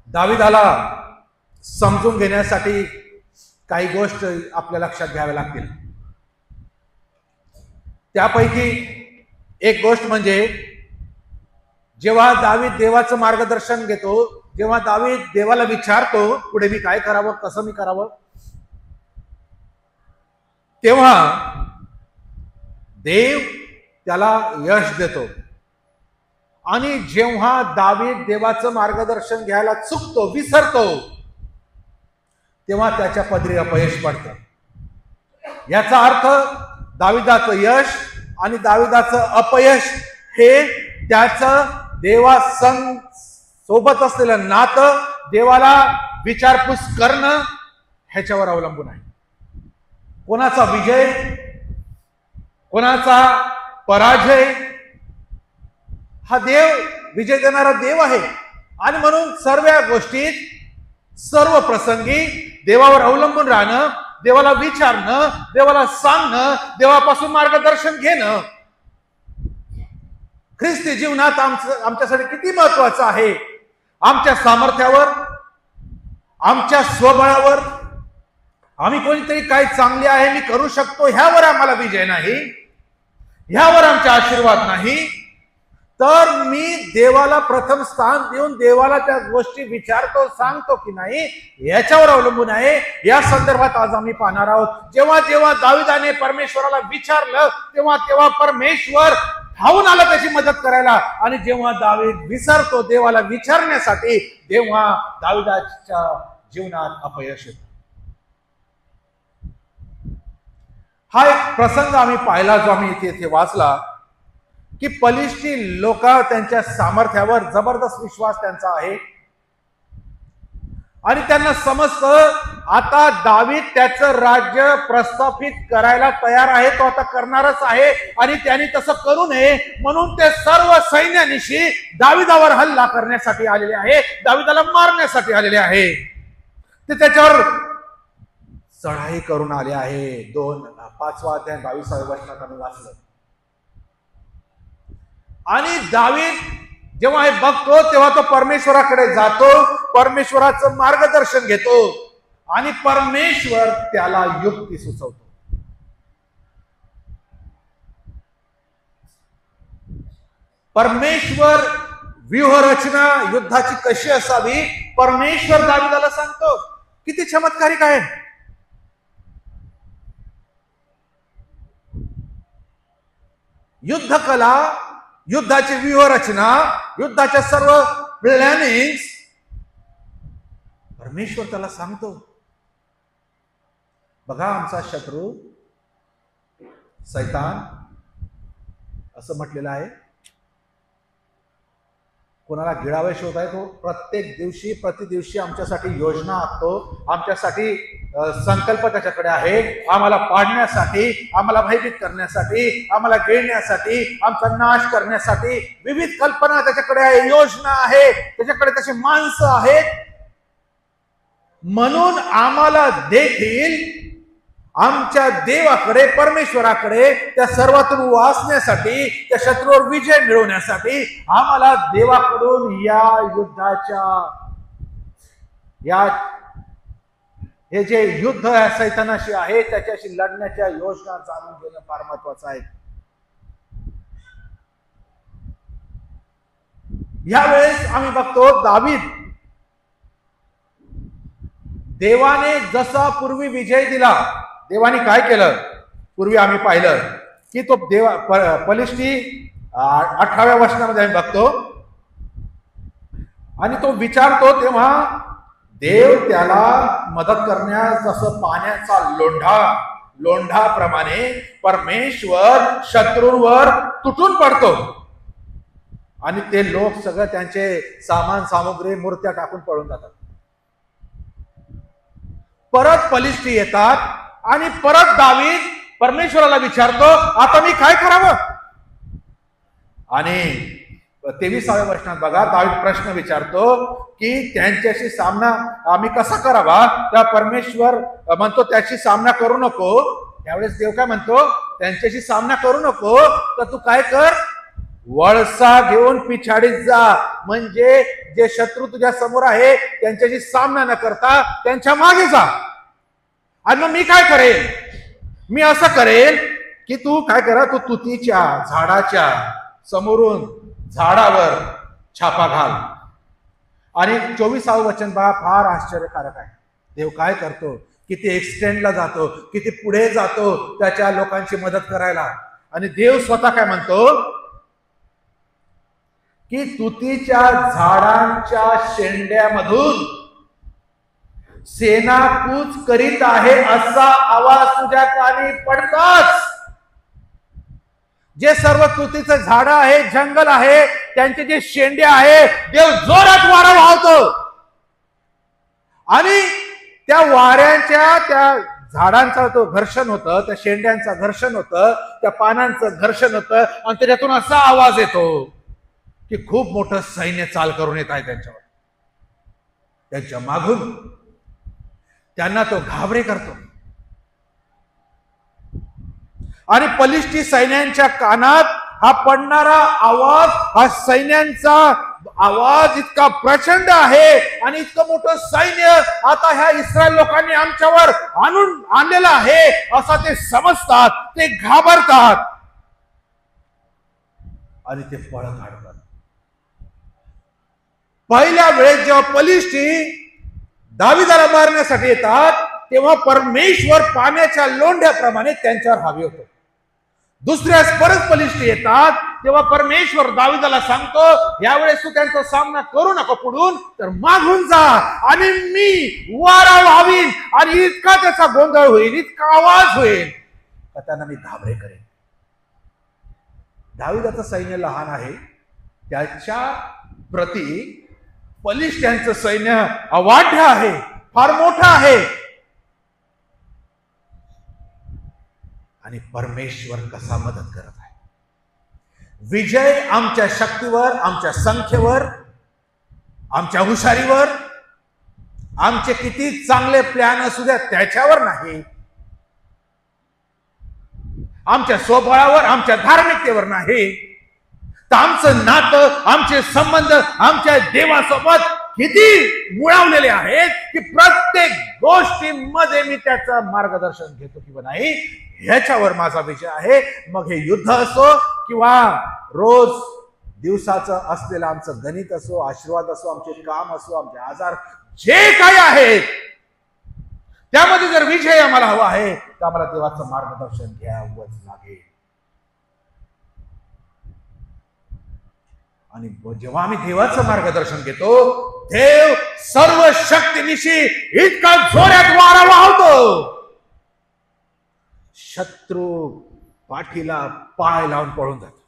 दाविदाला समजून घेण्यासाठी काही गोष्ट आपल्या लक्षात घ्याव्या लागतील. त्यापैकी एक गोष्ट म्हणजे जेव्हा दावीद देवाचं मार्गदर्शन घेतो, जेव्हा दावीद देवाला विचारतो पुढे मी काय करावं, कसं मी करावं, तेव्हा देव त्याला यश देतो. आणि जेव्हा दावीद देवाचं मार्गदर्शन घ्यायला चुकतो, विसरतो, तेव्हा त्याच्या पदरी अपयश पडतं. याचा अर्थ दाविदाचं यश आणि दाविदाचं अपयश हे त्याचं सोबत असलेलं नातं, देवाला विचारपूस करणं ह्याच्यावर अवलंबून आहे. कोणाचा विजय, कोणाचा पराजय, हा देव विजय देणारा देव आहे. आणि म्हणून सर्व गोष्टीत, सर्व प्रसंगी देवावर अवलंबून राहणं, देवाला विचारणं, देवाला सांगणं, देवापासून मार्गदर्शन घेणं ख्रिस्ती जीवनात आमच्यासाठी किती महत्वाचं आहे. आमच्या सामर्थ्यावर, आमच्या स्वबळावर, आम्ही कोणीतरी काय चांगले आहे, मी करू शकतो, ह्यावर आम्हाला विजय नाही, ह्यावर आमचा आशीर्वाद नाही. तर मी देवाला प्रथम स्थान देऊन देवाला त्या गोष्टी विचारतो, सांगतो की नाही, याच्यावर अवलंबून आहे. या संदर्भात आज आम्ही पाहणार आहोत. जेव्हा जेव्हा दाविदाने परमेश्वराला विचारलं, तेव्हा तेव्हा परमेश्वर धावून आला त्याची मदत करायला. आणि जेव्हा दावीद विसरतो देवाला विचारण्यासाठी, तेव्हा दाविदाच्या जीवनात अपयश येतं. हा एक प्रसंग आम्ही पाहिला, जो आम्ही इथे वाचला, की पलिष्टी लोक त्यांच्या सामर्थ्यावर जबरदस्त विश्वास त्यांचा आहे. आणि त्यांना समजतं आता दावीद त्याचं राज्य प्रस्थापित करायला तयार आहे, तो आता करणारच आहे. आणि त्यांनी तसं करू नये म्हणून ते सर्व सैन्यानिशी दाविदावर हल्ला करण्यासाठी आलेले आहे, दाविदाला मारण्यासाठी आलेले आहे. ते त्याच्यावर चढाई करून आले आहे. 5 अध्याय 22 वचनात आम्ही वाचलं. आणि दावीद जेव्हा हे बघतो तेव्हा तो परमेश्वराकडे जातो, परमेश्वराचं मार्गदर्शन घेतो आणि परमेश्वर त्याला युक्ती सुचवतो. परमेश्वर व्यूहरचना युद्धाची कशी असावी परमेश्वर दाविदाला सांगतो. किती चमत्कारिक आहे. युद्ध कला, युद्धाची व्यूहरचना, युद्धाच्या सर्व प्लॅनिंग परमेश्वर त्याला सांगतो. बघा, आमचा शत्रू सैतान असं म्हटलेलं आहे. कोणाला गिळावे शोध आहे तो प्रत्येक दिवशी प्रतिदिवशी आमच्यासाठी योजना आखतो, आमच्यासाठी संकल्प त्याच्याकडे आहे, आम्हाला पाडण्यासाठी, आम्हाला भयभीत करण्यासाठी, आम्हाला गिळण्यासाठी, आमचा नाश करण्यासाठी विविध कल्पना त्याच्याकडे आहे, योजना आहे, त्याच्याकडे तशी माणसं आहेत. म्हणून आम्हाला देखील आमच्या देवाकडे, परमेश्वराकडे त्या सर्वातून वाचण्यासाठी, त्या शत्रूवर विजय मिळवण्यासाठी आम्हाला देवाकडून या युद्धाच्या, हे जे युद्ध या सैतानाशी आहे त्याच्याशी लढण्याच्या योजना जाणून घेणं फार महत्वाचं आहे. यावेळेस आम्ही बघतो दावीद देवाने जसा पूर्वी विजय दिला, देवाने काय केलं पूर्वी आम्ही पाहिलं की तो पलिष्टी 18व्या वचनामध्ये आम्ही बघतो आणि तो विचारतो तेव्हा देव त्याला मदत करण्यास जसं पाण्याचा लोंढाप्रमाणे परमेश्वर शत्रूंवर तुटून पडतो आणि ते लोक सगळं त्यांचे सामान सामुग्री मूर्त्या टाकून पळून जातात. परत पलिष्टी येतात आणि परत दावीद परमेश्वराला विचारतो आता मी काय करावं. आणि 23व्या वचनात बघा दावीद प्रश्न विचारतो की त्यांच्याशी सामना आम्ही कसा करावा. त्या परमेश्वर म्हणतो त्याची सामना करू नको. त्यावेळेस देव काय म्हणतो, त्यांच्याशी सामना करू नको, तर तू काय कर, वळसा घेऊन पिछाडीत जा, म्हणजे जे शत्रू तुझ्या समोर आहे त्यांच्याशी सामना न करता त्यांच्या मागे जा. आणि मग मी काय करेन, मी असं करेन की तू काय करा, तू तुतीच्या झाडाच्या समोरून झाडावर छापा घाल. आणि 24वे वचन बघा, फार आश्चर्यकारक आहे. देव काय करतो, किती एक्सटेंडला जातो, किती पुढे जातो त्याच्या लोकांची मदत करायला. आणि देव स्वतः काय म्हणतो की तुतीच्या झाडांच्या शेंड्यामधून सेना कूच करीत आहे असा आवाज तुझ्या कानी पडताच. जे सर्व तुतीचं झाड आहे, जंगल आहे, त्यांचे जे शेंडे आहे, देव जोरात वारा वाहतो. आणि त्या वाऱ्यांच्या, त्या झाडांचा तो घर्षण होतं, त्या शेंड्यांचं घर्षण होतं, त्या पानांचं घर्षण होतं, आणि त्याच्यातून असा आवाज येतो की खूप मोठं सैन्य चाल करून येत आहे त्यांच्यावर. त्यांच्या मागून त्यांना तो घाबरे करतो. आणि पलिष्ठी सैन्यांच्या कानात हा पडणारा आवाज, हा सैन्यांचा आवाज इतका प्रचंड आहे आणि इतकं मोठं सैन्य आता ह्या इस्रायल लोकांनी आमच्यावर आणलेलं आहे असा ते समजतात, ते घाबरतात आणि ते पळ काढतात. पहिल्या वेळेस जेव्हा पलिष्ठी दाविदाला मारण्यासाठी येतात तेव्हा परमेश्वर पाण्याच्या लोंढ्याप्रमाणे त्यांच्यावर हावी होतो. दुसऱ्याच परत पलिष्ठी येतात तेव्हा परमेश्वर दाविदाला सांगतो, यावेळेस तू त्यांचा सामना करू नको पुढून, तर मागून जा आणि मी वारा वावीन. आणि इतका त्याचा गोंधळ होईल, इतका आवाज होईल का त्यांना मी घाबरे करेन. दाविदाचं सैन्य लहान आहे, त्याच्या प्रती पलिष्ठ्यांचं सैन्य अवाढ्य आहे, फार मोठं आहे. आणि परमेश्वर कसा मदत करत आहे. विजय आमच्या शक्तीवर, आमच्या संख्येवर, आमच्या हुशारीवर, आमचे किती चांगले प्लॅन असू द्या त्याच्यावर नाही, आमच्या स्वबळावर, आमच्या धार्मिकतेवर नाही, तर आमचं नातं, आमचे संबंध आमच्या देवासोबत किती मुळावलेले आहेत की प्रत्येक गोष्टीमध्ये मी त्याचं मार्गदर्शन घेतो किंवा नाही ह्याच्यावर माझा विजय आहे. मग हे युद्ध असो किंवा रोज दिवसाचं असलेलं आमचं गणित असो, आशीर्वाद असो, आमचे काम असो, आमचे आजार जे काही आहेत त्यामध्ये जर विजय आम्हाला हवा आहे तर आम्हाला देवाचं मार्गदर्शन घ्यावंच लागेल. आणि जेव्हा आम्ही देवाचं मार्गदर्शन घेतो, देव सर्व शक्तीनिशी इतका जोरात वारा वाहतो, शत्रू पाठीला पाय लावून पळून जातो.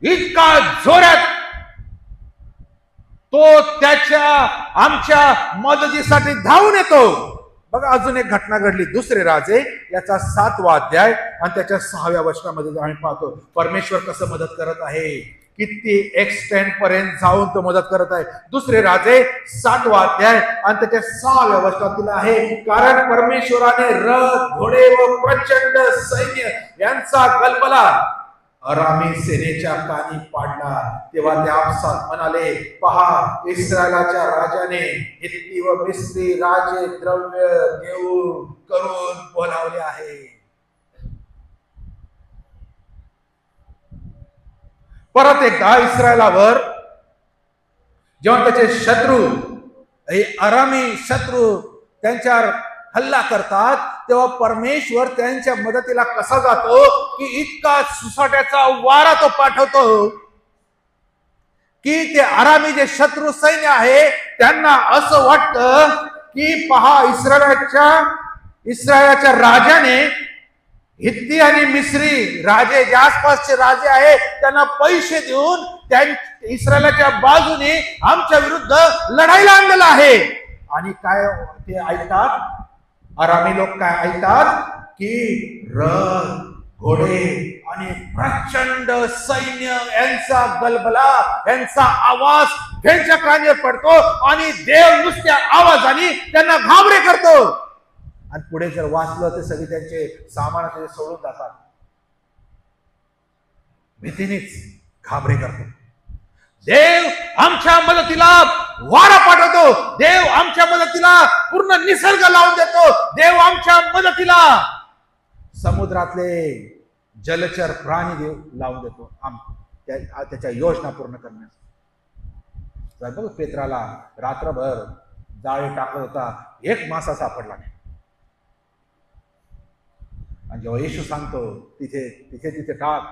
इतका जोरात तो त्याच्या आमच्या मदतीसाठी धावून येतो. बघा, अजून एक घटना घडली. दुसरे राजे याचा 7वा अध्याय आणि त्याच्या 6व्या वचनामध्ये आम्ही पाहतो परमेश्वर कसं मदत करत आहे, किती एक्सटेंड पर्यंत जाऊन तो मदत करत आहे. दुसरे राजे 7वा अध्याय आणि त्याच्या 6व्या वचनातील आहे, कारण परमेश्वराने रथ, घोडे व प्रचंड सैन्य यांचा गलबला अरामी सेनेच्या कानी पाडला. तेव्हा ते आपसात म्हणाले, पहा, इस्रायलाच्या राजाने हित्ती व मिस्री राजे द्रव्य देऊन करून बोलावले आहे. परत एकदा इस्रायलावर जेव्हा त्याचे शत्रू, अरामी शत्रू त्यांच्यावर हल्ला करतात तेव्हा परमेश्वर त्यांच्या मदतीला कसा जातो की इतका सुसाट्याचा वारा तो पाठवतो की ते अरामी जे शत्रू सैन्य आहे त्यांना असं वाटतं की पहा, इस्रायलाच्या राजाने हित्ती आणि मिस्री राजे, जे आसपासचे राजे आहे, त्यांना पैसे देऊन त्या इस्रायलाच्या बाजूने आमच्या विरुद्ध लढाईला आणलेला आहे. आणि काय ते ऐकतात, अरामी लोक काय ऐकतात की रथ, घोडे आणि प्रचंड सैन्य यांचा गलबला, यांचा आवाज त्यांच्या कानावर पडतो आणि देव नुसत्या आवाजाने त्यांना घाबरे करतो. आणि पुढे जर वाचलं तर सगळे त्यांचे सामान सोडून जातात. भीतीनेच घाबरे करतो. देव आमच्या मदतीला वारा पाठवतो. देव आमच्या मदतीला पूर्ण निसर्ग लावून देतो. देव आमच्या मदतीला समुद्रातले जलचर प्राणी देव लावून देतो त्याच्या योजना पूर्ण करण्यास. पेत्राला रात्रभर जाळे टाकत होता, एक मासा सापडला नाही. आणि जेव्हा येशू सांगतो तिथे तिथे तिथे टाक,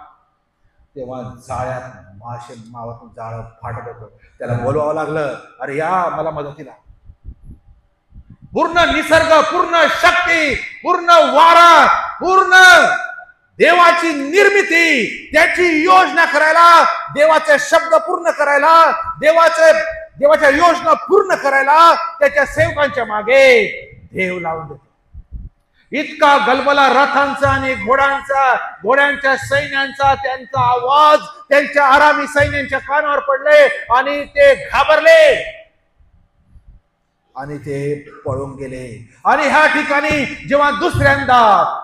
तेव्हा जाळ्यात मासे मावातून जाळं फाटत होतं. त्याला बोलवावं लागलं, अरे या मला मदतीला. पूर्ण निसर्ग, पूर्ण शक्ती, पूर्ण वारा, पूर्ण देवाची निर्मिती, त्याची योजना करायला, देवाचे शब्द पूर्ण करायला, देवाच्या योजना पूर्ण करायला त्याच्या सेवकांच्या मागे देव लावून देतो. इतका गलबला रथांचा आणि घोड्यांच्या सैन्यांचा, त्यांचा आवाज त्यांच्या आरामी सैन्यांच्या कानावर पडले आणि ते घाबरले आणि ते पळून गेले. आणि ह्या ठिकाणी जेव्हा दुसऱ्यांदा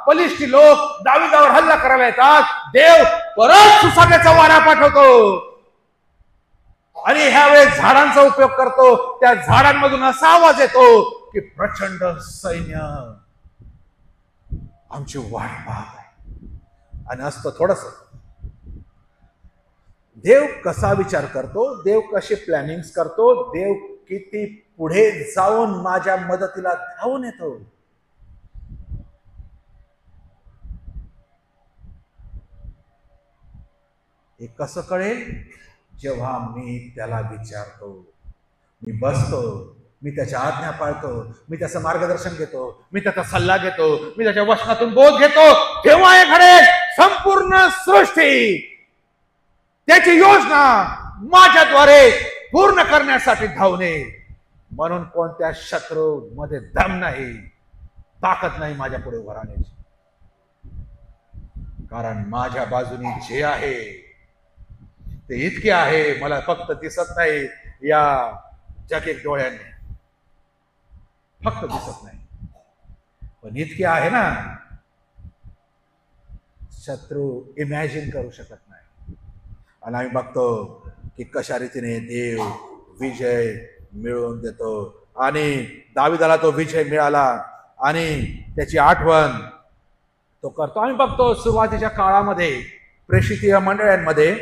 पलिष्ठी लोक दाविदावर हल्ला करायला येतात, देव परत सुसाट्याचा वारा पाठवतो आणि ह्यावेळेस झाडांचा उपयोग करतो. त्या झाडांमधून असा आवाज येतो की प्रचंड सैन्य आमची वाट पाहत आहे. आणि असतं थोडस देव कसा विचार करतो, देव कशी प्लॅनिंग करतो, देव किती पुढे जाऊन माझ्या मदतीला धावून येतो. हे कसं कळेल? जेव्हा मी त्याला विचारतो, मी बसतो, मी त्याच्या आज्ञा पाळतो, मी त्याचं मार्गदर्शन घेतो, मी त्याचा सल्ला घेतो, मी त्याच्या वचनातून बोध घेतो, तेव्हा हे घडेल. संपूर्ण सृष्टी त्याची योजना माझ्याद्वारे पूर्ण करण्यासाठी धावून येईल. म्हणून कोणत्या शत्रू मध्ये दम नाही, ताकद नाही माझ्या पुढे उभं राहण्याची. कारण माझ्या बाजूने जे आहे ते इतके आहे, मला फक्त दिसत नाही या जगेक डोळ्यांनी, फक्त दिसत नाही, पण इतके आहे ना, शत्रू इमॅजिन करू शकत नाही. आणि आम्ही बघतो की कशा रीतीने देव विजय मिळवून देतो. आणि दाविदाला तो विजय मिळाला आणि त्याची आठवण तो करतो. आम्ही बघतो सुरुवातीच्या काळामध्ये प्रेषितीय मंडळांमध्ये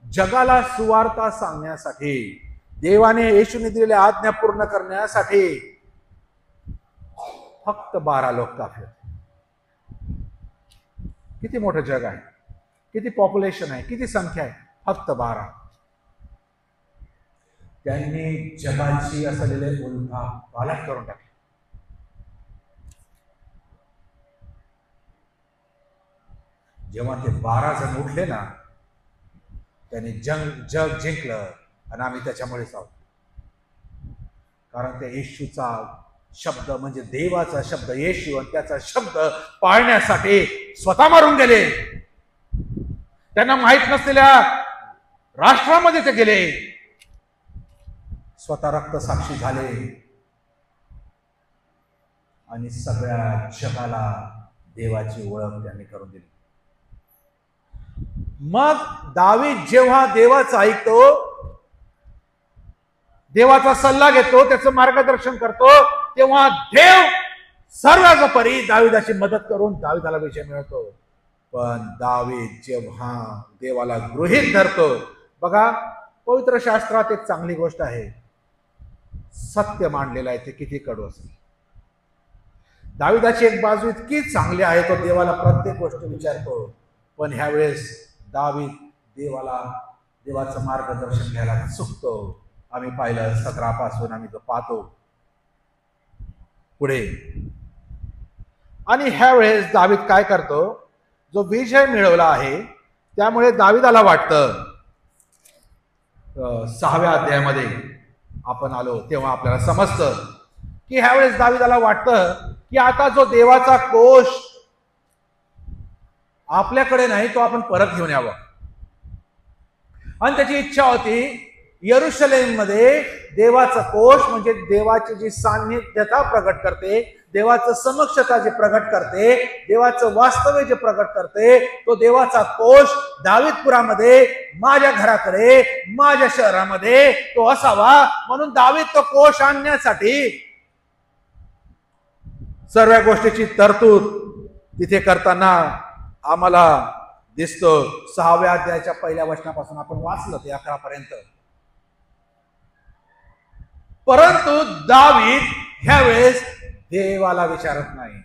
जगाला सुवार्ता सांगण्यासाठी, देवाने येशूने दिलेल्या आज्ञा पूर्ण करण्यासाठी फक्त 12 लोक काफी होते. किती मोठं जग आहे, किती पॉप्युलेशन आहे, किती संख्या आहे, फक्त 12. त्यांनी जगाची असलेले उलथा पालट करून टाकले. जेव्हा ते 12 जण उठले ना, त्यांनी जग जिंकलं आणि आम्ही त्याच्यामुळेच आहोत. कारण त्या येशूचा शब्द म्हणजे देवाचा शब्द येशू, आणि त्याचा शब्द पाळण्यासाठी स्वतः मारून गेले. त्यांना माहित नसलेल्या राष्ट्रामध्ये ते गेले, स्वतः रक्तसाक्षी झाले आणि सगळ्या जगाला देवाची ओळख त्यांनी करून दिली. मग दावीद जेव्हा देवाचं ऐकतो, देवाचा सल्ला घेतो, त्याचं मार्गदर्शन करतो, तेव्हा देव सर्वोपरी दाविदाची मदत करून दाविदाला विजय मिळतो. पण दावीद जेव्हा देवाला गृहीत धरतो, बघा पवित्र शास्त्रात एक चांगली गोष्ट आहे, सत्य मांडलेलं आहे, ते किती कडू असेल. दाविदाची एक बाजू इतकी चांगली आहे, तो देवाला प्रत्येक गोष्ट विचारतो. पण ह्यावेळेस दावीद देवाचं मार्गदर्शन घ्यायला चुकतो. आम्ही पाहिलं 17 पासून आम्ही तो पाहतो पुढे. आणि ह्यावेळेस दावीद काय करतो, जो विजय मिळवला आहे त्यामुळे दाविदाला वाटतं, 6व्या अध्यायामध्ये आपण आलो तेव्हा आपल्याला समजतं की ह्यावेळेस दाविदाला वाटतं की आता जो देवाचा कोश आपल्याकडे नाही, तो आपण परत घेऊन यावा. आणि त्याची इच्छा होती यरुशलेम मध्ये देवाचं कोष म्हणजे देवाची जी सान्निध्यता प्रगट करते, देवाचं समक्षता जे प्रगट करते, देवाचं वास्तव्य जे प्रगट करते, तो देवाचा कोष दावीदपुरामध्ये माझ्या घराकडे, माझ्या शहरामध्ये तो असावा. म्हणून दावीद तो कोष आणण्यासाठी सर्व गोष्टीची तरतूद तिथे करताना आम्हाला दिसतो. 6व्या अध्यायाच्या पहिल्या वचनापासून आपण वाचलं ते 11 पर्यंत. परंतु दावीद ह्यावेळेस देवाला विचारत नाही,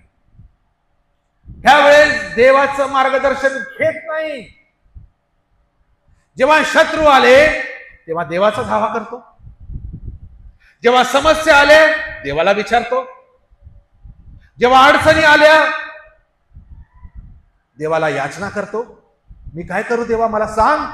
ह्यावेळेस देवाचं मार्गदर्शन घेत नाही. जेव्हा शत्रू आले तेव्हा देवाचा धावा करतो, जेव्हा समस्या आले देवाला विचारतो, जेव्हा अडचणी आल्या देवाला याचना करतो. मी काय करू देवा, मला सांग.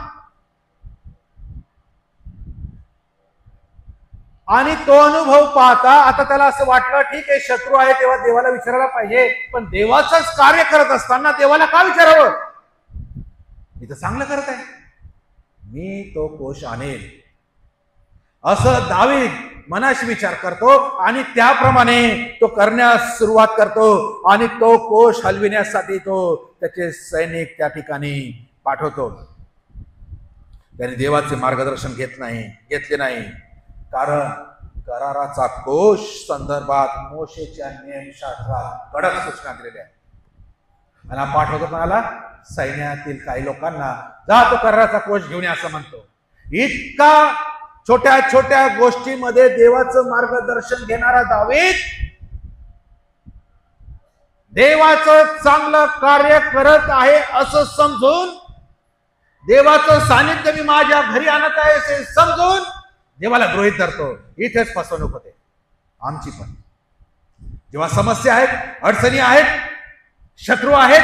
आणि तो अनुभव पाहता आता त्याला असं वाटलं, ठीक आहे शत्रू आहे तेव्हा देवाला विचारायला पाहिजे, पण देवाचंच कार्य करत असताना देवाला का विचारावं? मी तर चांगलं करत आहे, मी तो कोष आणेल असं दावीद मनाशी विचार करतो आणि त्याप्रमाणे तो करण्यास सुरुवात करतो. आणि तो कोष हलविण्यासाठी तो त्याचे सैनिक त्या ठिकाणी पाठवतो. त्याने देवाचे मार्गदर्शन घेतले नाही, कारण कराराचा कोष संदर्भात मोशेच्या नियमशास्त्रात कडक सूचना दिलेल्या आहेत. आणि पाठवतो कोणाला? सैन्यातील काही लोकांना, जा तो कराराचा कोष घेऊन या असं म्हणतो. इतका छोट्या छोट्या गोष्टीमध्ये देवाचं मार्गदर्शन घेणारा दावीद देवाचं चांगलं कार्य करत आहे असं समजून, देवाचं सानिध्य मी माझ्या घरी आणत आहे असे समजून देवाला गृहीत धरतो. इथेच फसवणूक होते आमची पण. जेव्हा समस्या आहेत, अडचणी आहेत, शत्रू आहेत,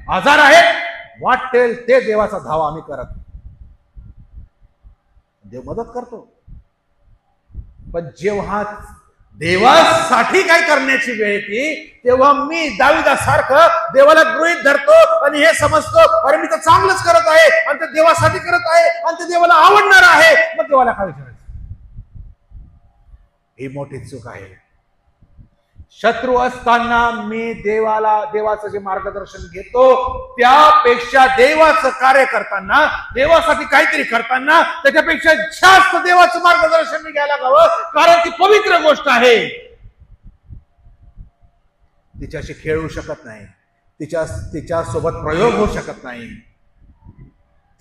आजार आहेत, वाटेल ते देवाचा धावा आम्ही करत, देव मदत करतो. पण जेव्हा देवासाठी काय करण्याची वेळ येते तेव्हा मी दावीदासारखं देवाला गृहीत धरतो आणि हे समजतो, अरे मी तर चांगलंच करत आहे आणि ते देवासाठी करत आहे आणि ते देवाला आवडणार आहे, मग देवाला काय विचारायचं? ही मोठी चूक आहे. शत्रू असताना मी देवाचं जे मार्गदर्शन घेतो त्यापेक्षा देवाचं कार्य करताना, देवासाठी काहीतरी करताना त्याच्यापेक्षा जास्त देवाचं मार्गदर्शन मी घ्यायला हवं, कारण ती पवित्र गोष्ट आहे. तिच्याशी खेळू शकत नाही, तिच्यासोबत प्रयोग होऊ शकत नाही,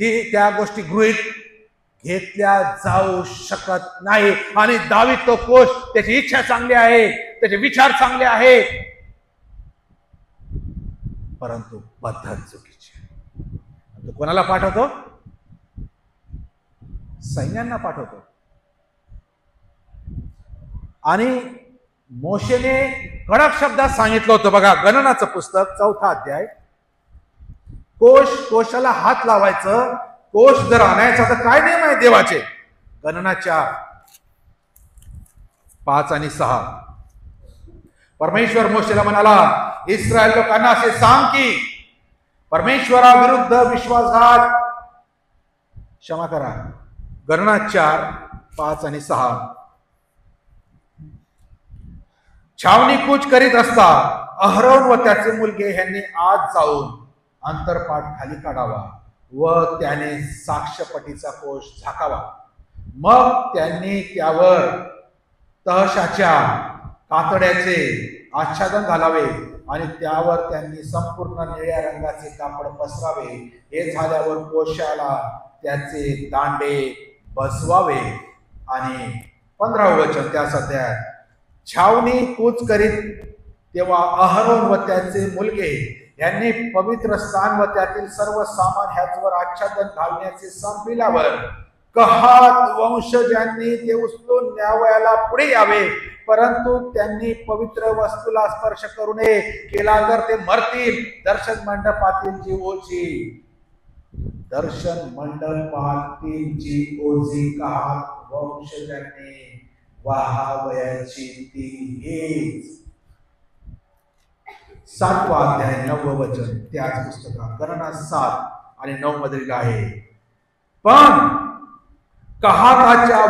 ती त्या गोष्टी गृहीत घेतल्या जाऊ शकत नाही. आणि दावीद तो कोष, त्याची इच्छा चांगली आहे, त्याचे विचार चांगले आहेत, परंतु पद्धत चुकीची. तो कोणाला पाठवतो? सैन्यांना पाठवतो. आणि मोशेने कडक शब्दात सांगितलं होतं बघा, गणनाचं पुस्तक 4था अध्याय, कोशाला हात लावायचं, कोष जर आणायचा तर काय नियम आहे देवाचे? गणना 4, 5 आणि 6. परमेश्वर मोशेला म्हणाला, इस्रायल लोकांना असे सांग की परमेश्वराविरुद्ध विश्वासघात, क्षमा करा, गणना 4, 5 आणि 6. छावणी कूच करीत असता अहरोन व त्याचे मुलगे यांनी आत जाऊन अंतरपाट खाली काढावा व त्याने साक्षपटीचा कोष झाकावा. मग त्यांनी त्यावर तहशाच्या कातड्याचे आच्छादन घालावे आणि त्यावर त्यांनी संपूर्ण निळ्या रंगाचे कापड पसरावे. हे झाल्यावर कोशाला त्याचे दांडे बसवावे. आणि 15वे वचन त्या अध्यायात, छावणी कूच करीत तेव्हा अहरोन व त्याचे मुलगे यांनी पवित्र स्थान व त्यातील सर्व सामान ह्याचवर आच्छादन घालण्याचे संपविल्यावर कहात वंशजांनी ते उचलून न्यावयाला पुढे यावे, परंतु त्यांनी पवित्र वस्तूला स्पर्श करू नये, केला तर ते मरतील. दर्शन मंडपातील जी ओझी कहात वंशजांनी वाहावयाची ती हेच. 7वा अध्याय 9वे वचन त्याच पुस्तकात गणना 7 आणि 9 मध्ये आहे. पण कहाताच्या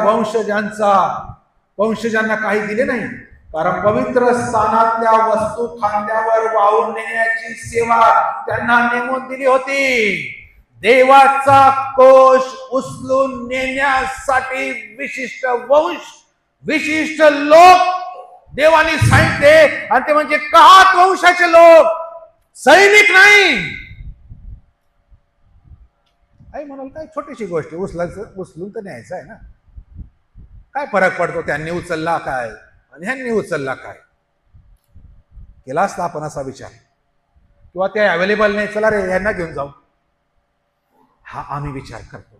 वंशजांना काही दिले नाही, कारण पवित्र स्थानातल्या वस्तू खांद्यावर वाहून नेण्याची सेवा त्यांना नेमून दिली होती. देवाचा कोश उचलून नेण्यासाठी विशिष्ट वंश, विशिष्ट लोक देवाने सांगितले, आणि ते म्हणजे कहात वंशाचे लोक, सैनिक नाही. आई म्हणाल काय छोटीशी गोष्ट, उचलून तर न्यायचं आहे ना, काय फरक पडतो त्यांनी उचलला काय आणि ह्यांनी उचलला काय. केला असता आपण असा विचार, किंवा ते अवेलेबल नाही, चला रे यांना घेऊन जाऊ, हा आम्ही विचार करतो.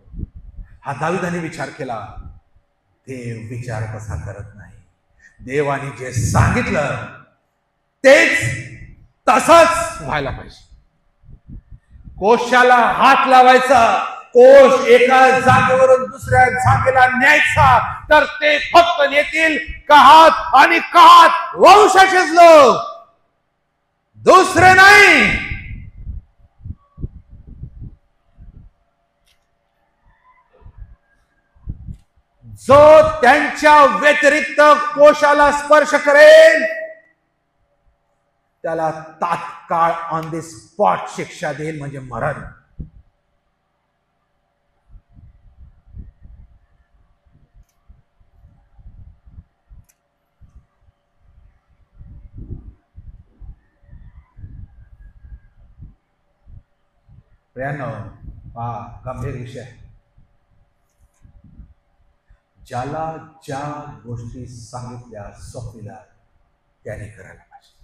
हा दाविदाने विचार केला. देव विचार कसा करत नाही. देवाने जे सांगितलं तेच तसंच व्हायला पाहिजे. कोशाला हात लावायचा, कोश एका जागेवरून दुसऱ्या जागेला न्यायचा, तर ते फक्त नेतील कहात आणि कहात वंशाचेच लोक, दुसरे नाही. जो त्यांच्या व्यतिरिक्त कोशाला स्पर्श करेल त्याला तात्काळ ऑन द स्पॉट शिक्षा देईल, म्हणजे मरण. प्रियांनो, हा गंभीर विषय आहे. ज्याला ज्या गोष्टी सांगितल्या सोपविल्या त्याने करायला पाहिजे.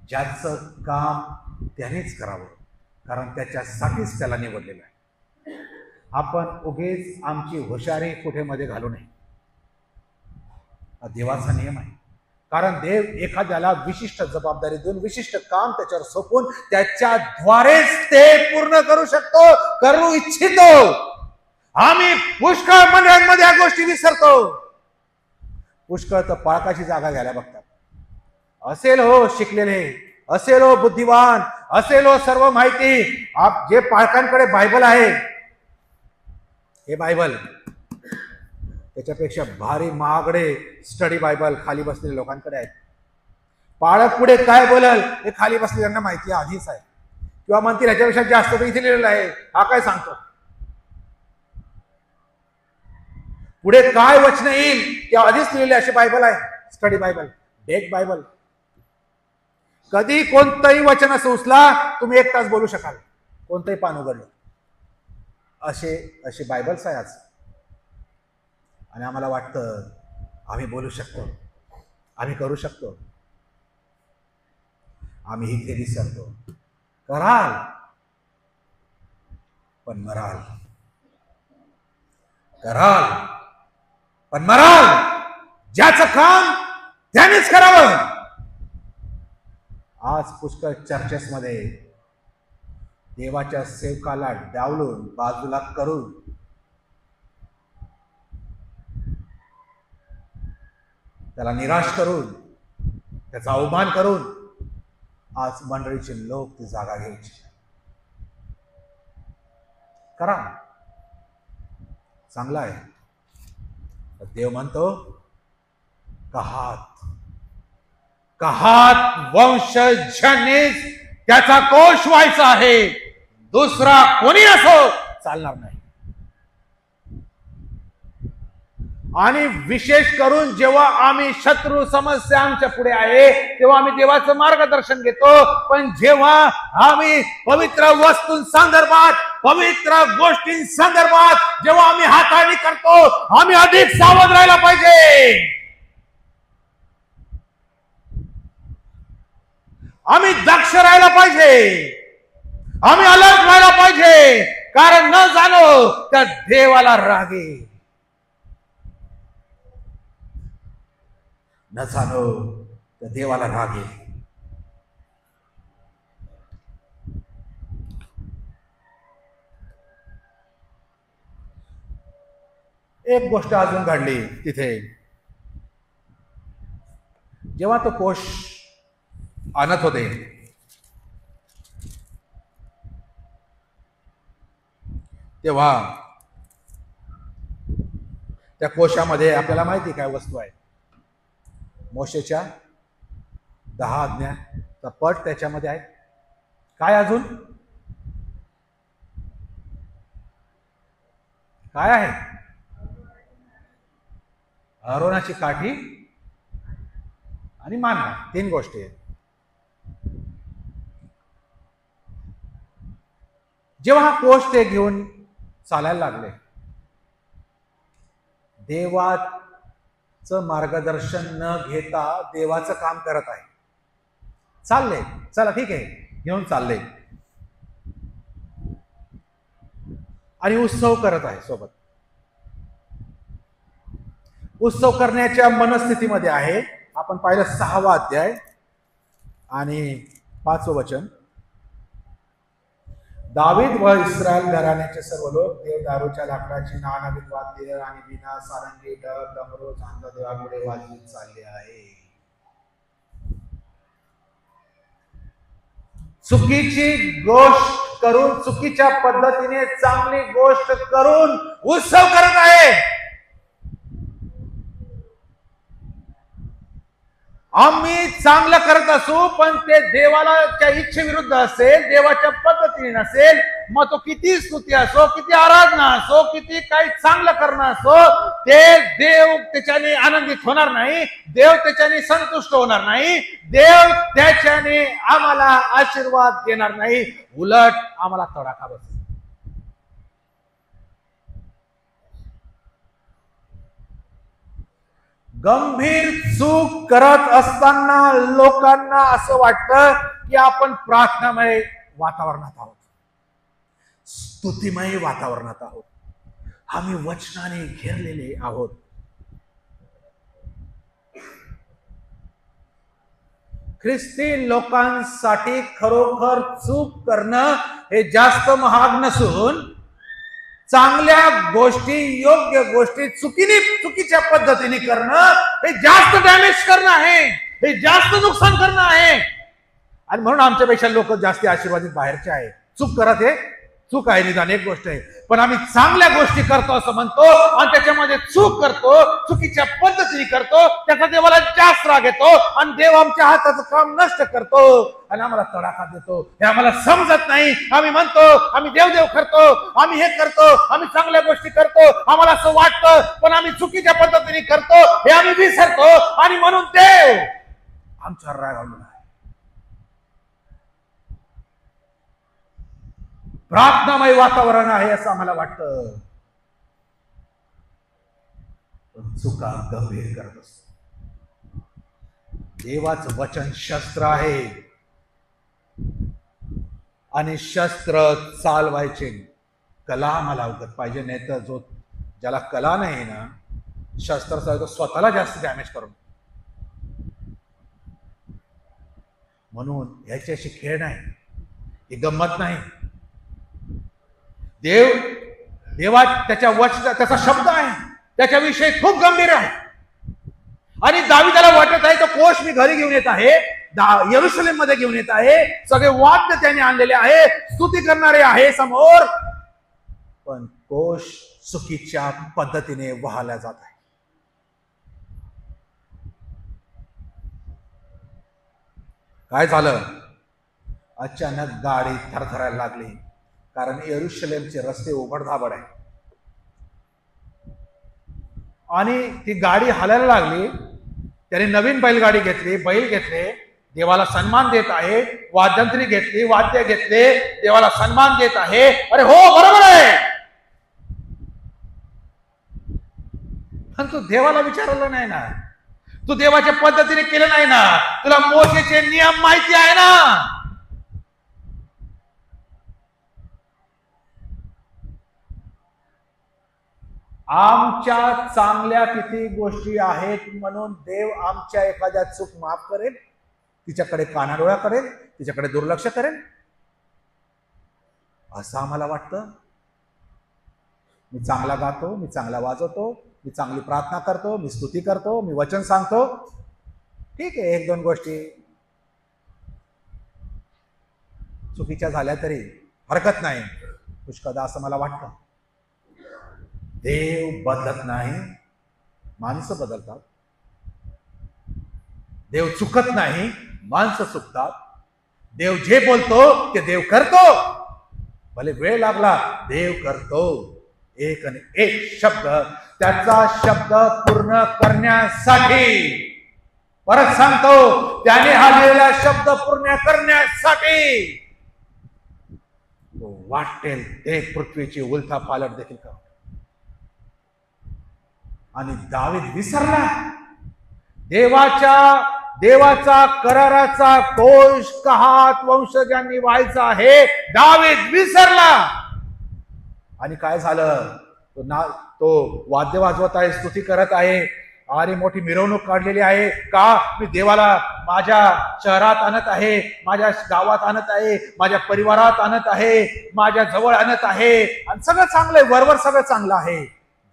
ज्याचं काम त्यानेच करावं, कारण त्याच्यासाठीच त्याला निवडलेलं आहे. आपण उगेच आमची हुशारी कुठे मध्ये घालू नये. हा देवाचा नियम आहे. कारण देव एखाद्याला विशिष्ट जबाबदारी देऊन विशिष्ट काम त्याच्यावर सोपवून त्याच्याद्वारेच ते पूर्ण करू शकतो, करू इच्छितो. आम्ही पुष्कळ मंडळांमध्ये या गोष्टी विसरतो. पुष्कळ तर पाळकाची जागा घ्यायला बघतात. असेल हो शिकलेले, असेल हो बुद्धिवान, असेल हो सर्व माहिती. जे पाळकांकडे बायबल आहे, हे बायबल त्याच्यापेक्षा भारी महागडे स्टडी बायबल खाली बसलेल्या लोकांकडे आहेत. पाळक पुढे काय बोलल हे खाली बसलेल्यांना माहिती आधीच आहे, किंवा म्हणतील ह्याच्यापेक्षा जास्त तर इथे लिहिलेलं आहे, हा काय सांगतो. पुढे काय वचन येईल ते आधीच लिहिलेले असे बायबल आहे, स्टडी बायबल, डेक बायबल. कधी कोणतंही वचन असं उचला, तुम्ही 1 तास बोलू शकाल, कोणतंही पान उघडलं. असे बायबल्स आहे आज. आणि आम्हाला वाटतं आम्ही बोलू शकतो, आम्ही करू शकतो. आम्ही इथे विसरतो. कराल पण मराल, कराल पण मराल. ज्याचं काम त्यानेच करावं. आज पुष्कळ चर्चेसमध्ये देवाच्या सेवकाला डावलून बाजूला करून त्याला निराश करून त्याचा अवमान करून आज मंडळीचे लोक ती जागा घ्यायची. करा, चांगला आहे. देव म्हणतो कहात वंशजानेच त्याचा कोश व्हायचा आहे, दुसरा कोणी असो चालणार नाही. आणि विशेष करून जेव्हा आम्ही शत्रू समस्या आमच्या पुढे आहे तेव्हा आम्ही देवाचं मार्गदर्शन घेतो. पण जेव्हा आम्ही पवित्र वस्तूंसंदर्भात, पवित्र गोष्टींसंदर्भात जेव्हा आम्ही हाताळणी करतो, आम्ही अधिक सावध राहायला पाहिजे. आम्ही दक्ष राहायला पाहिजे, आम्ही अलर्ट राहायला पाहिजे. कारण न जाणो त्या देवाला राग येईल, न जाणो त्या देवाला राग येईल. एक गोष्ट अजून घडली तिथे. जेव्हा तो कोश आणत होते तेव्हा त्या कोशामध्ये आपल्याला माहिती काय वस्तू आहे, मोशेच्या 10 आज्ञाचा पट त्याच्यामध्ये आहे. काय अजून काय आहे? अरोनाची काठी आणि मानना, 3 गोष्टी आहेत. जेव्हा हा कोश ते घेऊन चालायला लागले, देवाचं मार्गदर्शन न घेता देवाचं काम करत आहे. चालले, चला ठीक आहे, घेऊन चालले आणि उत्सव करत आहे सोबत. उत्सव करण्याच्या मनस्थितीमध्ये आहे. आपण पाहिलं 6वा अध्याय आणि 5वं वचन. दावीद व इस्रायल घराण्याचे सर्व लोक देवदारूच्या लाकडाची नानाविध वाद्ये आणि विना, सारंगी, डब, डमरू, चांद देवापुढे वाजवीत चालले आहे. चुकीची गोष्ट करून, चुकीच्या पद्धतीने चांगली गोष्ट करून उत्सव करत आहे. आम्ही चांगलं करत असू, पण ते देवाच्या इच्छेविरुद्ध असेल, देवाच्या पद्धतीने नसेल, मग तो किती स्तुती असो, किती आराधना असो, किती काही चांगलं करणं असो, ते देव त्याच्याने आनंदित होणार नाही, देव त्याच्याने संतुष्ट होणार नाही, देव त्याच्याने आम्हाला आशीर्वाद देणार नाही, उलट आम्हाला तडाखा बसेल. गंभीर चूक करत असताना लोकांना असं वाटतं की आपण प्रार्थनामय वातावरणात आहोत, स्तुतिमय वातावरणात आहोत, आम्ही वचनाने घेरलेले आहोत. ख्रिस्ती लोकांसाठी खरोखर चूक करणं हे जास्त महाग नसून, चांगल्या गोष्टी, योग्य गोष्टी चुकीच्या पद्धतीने करणं हे जास्त डॅमेज करणं आहे, हे जास्त नुकसान करणं आहे. आणि म्हणून आमच्यापेक्षा लोक जास्त आशीर्वादित बाहेरचे आहे. चूक करत हे चूक आहे, निदान एक गोष्ट आहे, पण आम्ही चांगल्या गोष्टी करतो असं म्हणतो आणि त्याच्यामध्ये चूक करतो, चुकीच्या पद्धतीने करतो, त्याचा देवाला जास्त राग येतो आणि देव आमच्या हाताचं काम नष्ट करतो आणि आम्हाला तडाखा देतो. हे आम्हाला समजत नाही. आम्ही म्हणतो आम्ही देव करतो, आम्ही हे करतो, आम्ही चांगल्या गोष्टी करतो, आम्हाला असं वाटतं, पण आम्ही चुकीच्या पद्धतीने करतो हे आम्ही विसरतो आणि म्हणून देव आमच्यावर रागावलेला आहे. प्रार्थनामय वातावरण आहे असं आम्हाला वाटतं, पण चुका गंभीर करत असतो. देवाचं वचन शस्त्र आहे आणि शस्त्र चालवायचे कला आम्हाला अवगत पाहिजे, नाही तर ज्याला कला नाही ना, शस्त्र चालवतो स्वतःला जास्त डॅमेज करून. म्हणून ह्याच्याशी खेळ नाही, ही गंमत नाही. देवा त्याच्या वचन, त्याचा शब्द आहे, त्याच्याविषयी खूप गंभीर आहे. आणि दाविदाला वाटत आहे तो कोश मी घरी घेऊन येत आहे, यरूशलेम मध्ये घेऊन येत आहे, सगळे वाद्य त्याने आणलेले आहे, स्तुती करणारे आहे समोर, पण कोश चुकीच्या पद्धतीने वाहला जात आहे. काय झालं? अचानक गाडी थरथरायला लागली, कारण यरूशलेमचे रस्ते उघडधाबड आहे आणि ती गाडी हलायला लागली. त्याने नवीन बैलगाडी घेतली, बैल घेतले, देवाला सन्मान देत आहे, वाद्यंत्री घेतली, वाद्य घेतले, देवाला सन्मान देत आहे. अरे हो, बरोबर आहे, पण तू देवाला विचारलं नाही ना, तू देवाच्या पद्धतीने केलं नाही ना, तुला मोशेचे नियम माहिती आहे ना. आमच्या चांगल्या किती गोष्टी आहेत म्हणून देव आमच्या एखाद्या चूक माफ करेल, तिच्याकडे कानाडोळा करेल, तिच्याकडे दुर्लक्ष करेल असं आम्हाला वाटतं. मी चांगला गातो, मी चांगला वाजवतो, मी चांगली प्रार्थना करतो, मी स्तुती करतो, मी वचन सांगतो, ठीक आहे, 1-2 गोष्टी चुकीच्या झाल्या तरी हरकत नाही, पुष्कदा असं मला वाटतं. देव बदलत नाही, माणसं बदलतात. देव चुकत नाही, माणसं चुकतात. देव जे बोलतो ते देव करतो. भले वेळ लागला, देव करतो. एक आणि एक शब्द, त्याचा शब्द पूर्ण करण्यासाठी. परत सांगतो, त्याने हा दिलेला शब्द पूर्ण करण्यासाठी वाटेल ते पृथ्वीची उलथा पालट देखील करतो. आणि दावीद विसरला. देवाचा कराराचा कोश कहात वंशजांनी व्हायचा आहे, दावीद विसरला. आणि काय झालं, तो वाद्य वाजवत आहे, स्तुती करत आहे आणि मोठी मिरवणूक काढलेली आहे. का? मी देवाला माझ्या शहरात आणत आहे, माझ्या गावात आणत आहे, माझ्या परिवारात आणत आहे, माझ्या जवळ आणत आहे, आणि सगळं चांगलं आहे, वरवर सगळं चांगलं आहे.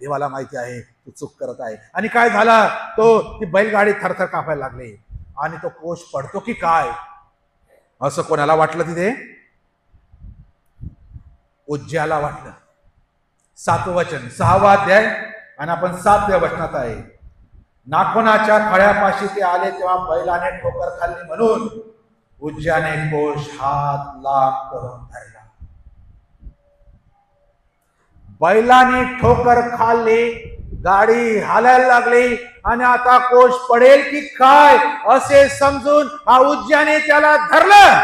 देवाला माहिती आहे तू चूक करत आहे. आणि काय झाला, ती बैलगाडी थरथर कापायला लागली आणि तो कोश पडतो की काय, असं कोणाला वाटलं तिथे? उज्ज्याला वाटलं. 7वं वचन, 6वा अध्याय आणि आपण 7व्या वचनात आहे. नाखोनाच्या खळ्यापाशी ते आले तेव्हा बैलाने ठोकर खाल्ली म्हणून उज्ज्याने कोश हात लांब करून धरला. बैलाने ठोकर खाल्ली, गाडी हालायला लागली आणि आता कोश पडेल की काय असे समजून हा उज्ज्याने त्याला धरलं.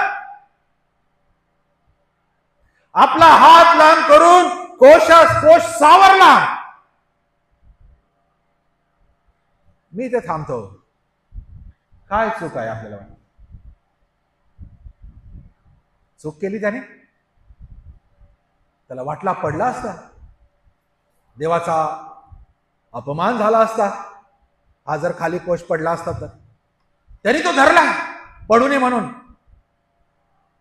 आपला हात लांब करून कोश सावरला. मी ते थांबतो. काय चूक आहे आपल्याला? चूक केली त्याने, त्याला वाटला पडला असता, देवाचा अपमान झाला असता. हा जर खाली कोश पडला असता तर तरी तो धरला पडू नये म्हणून.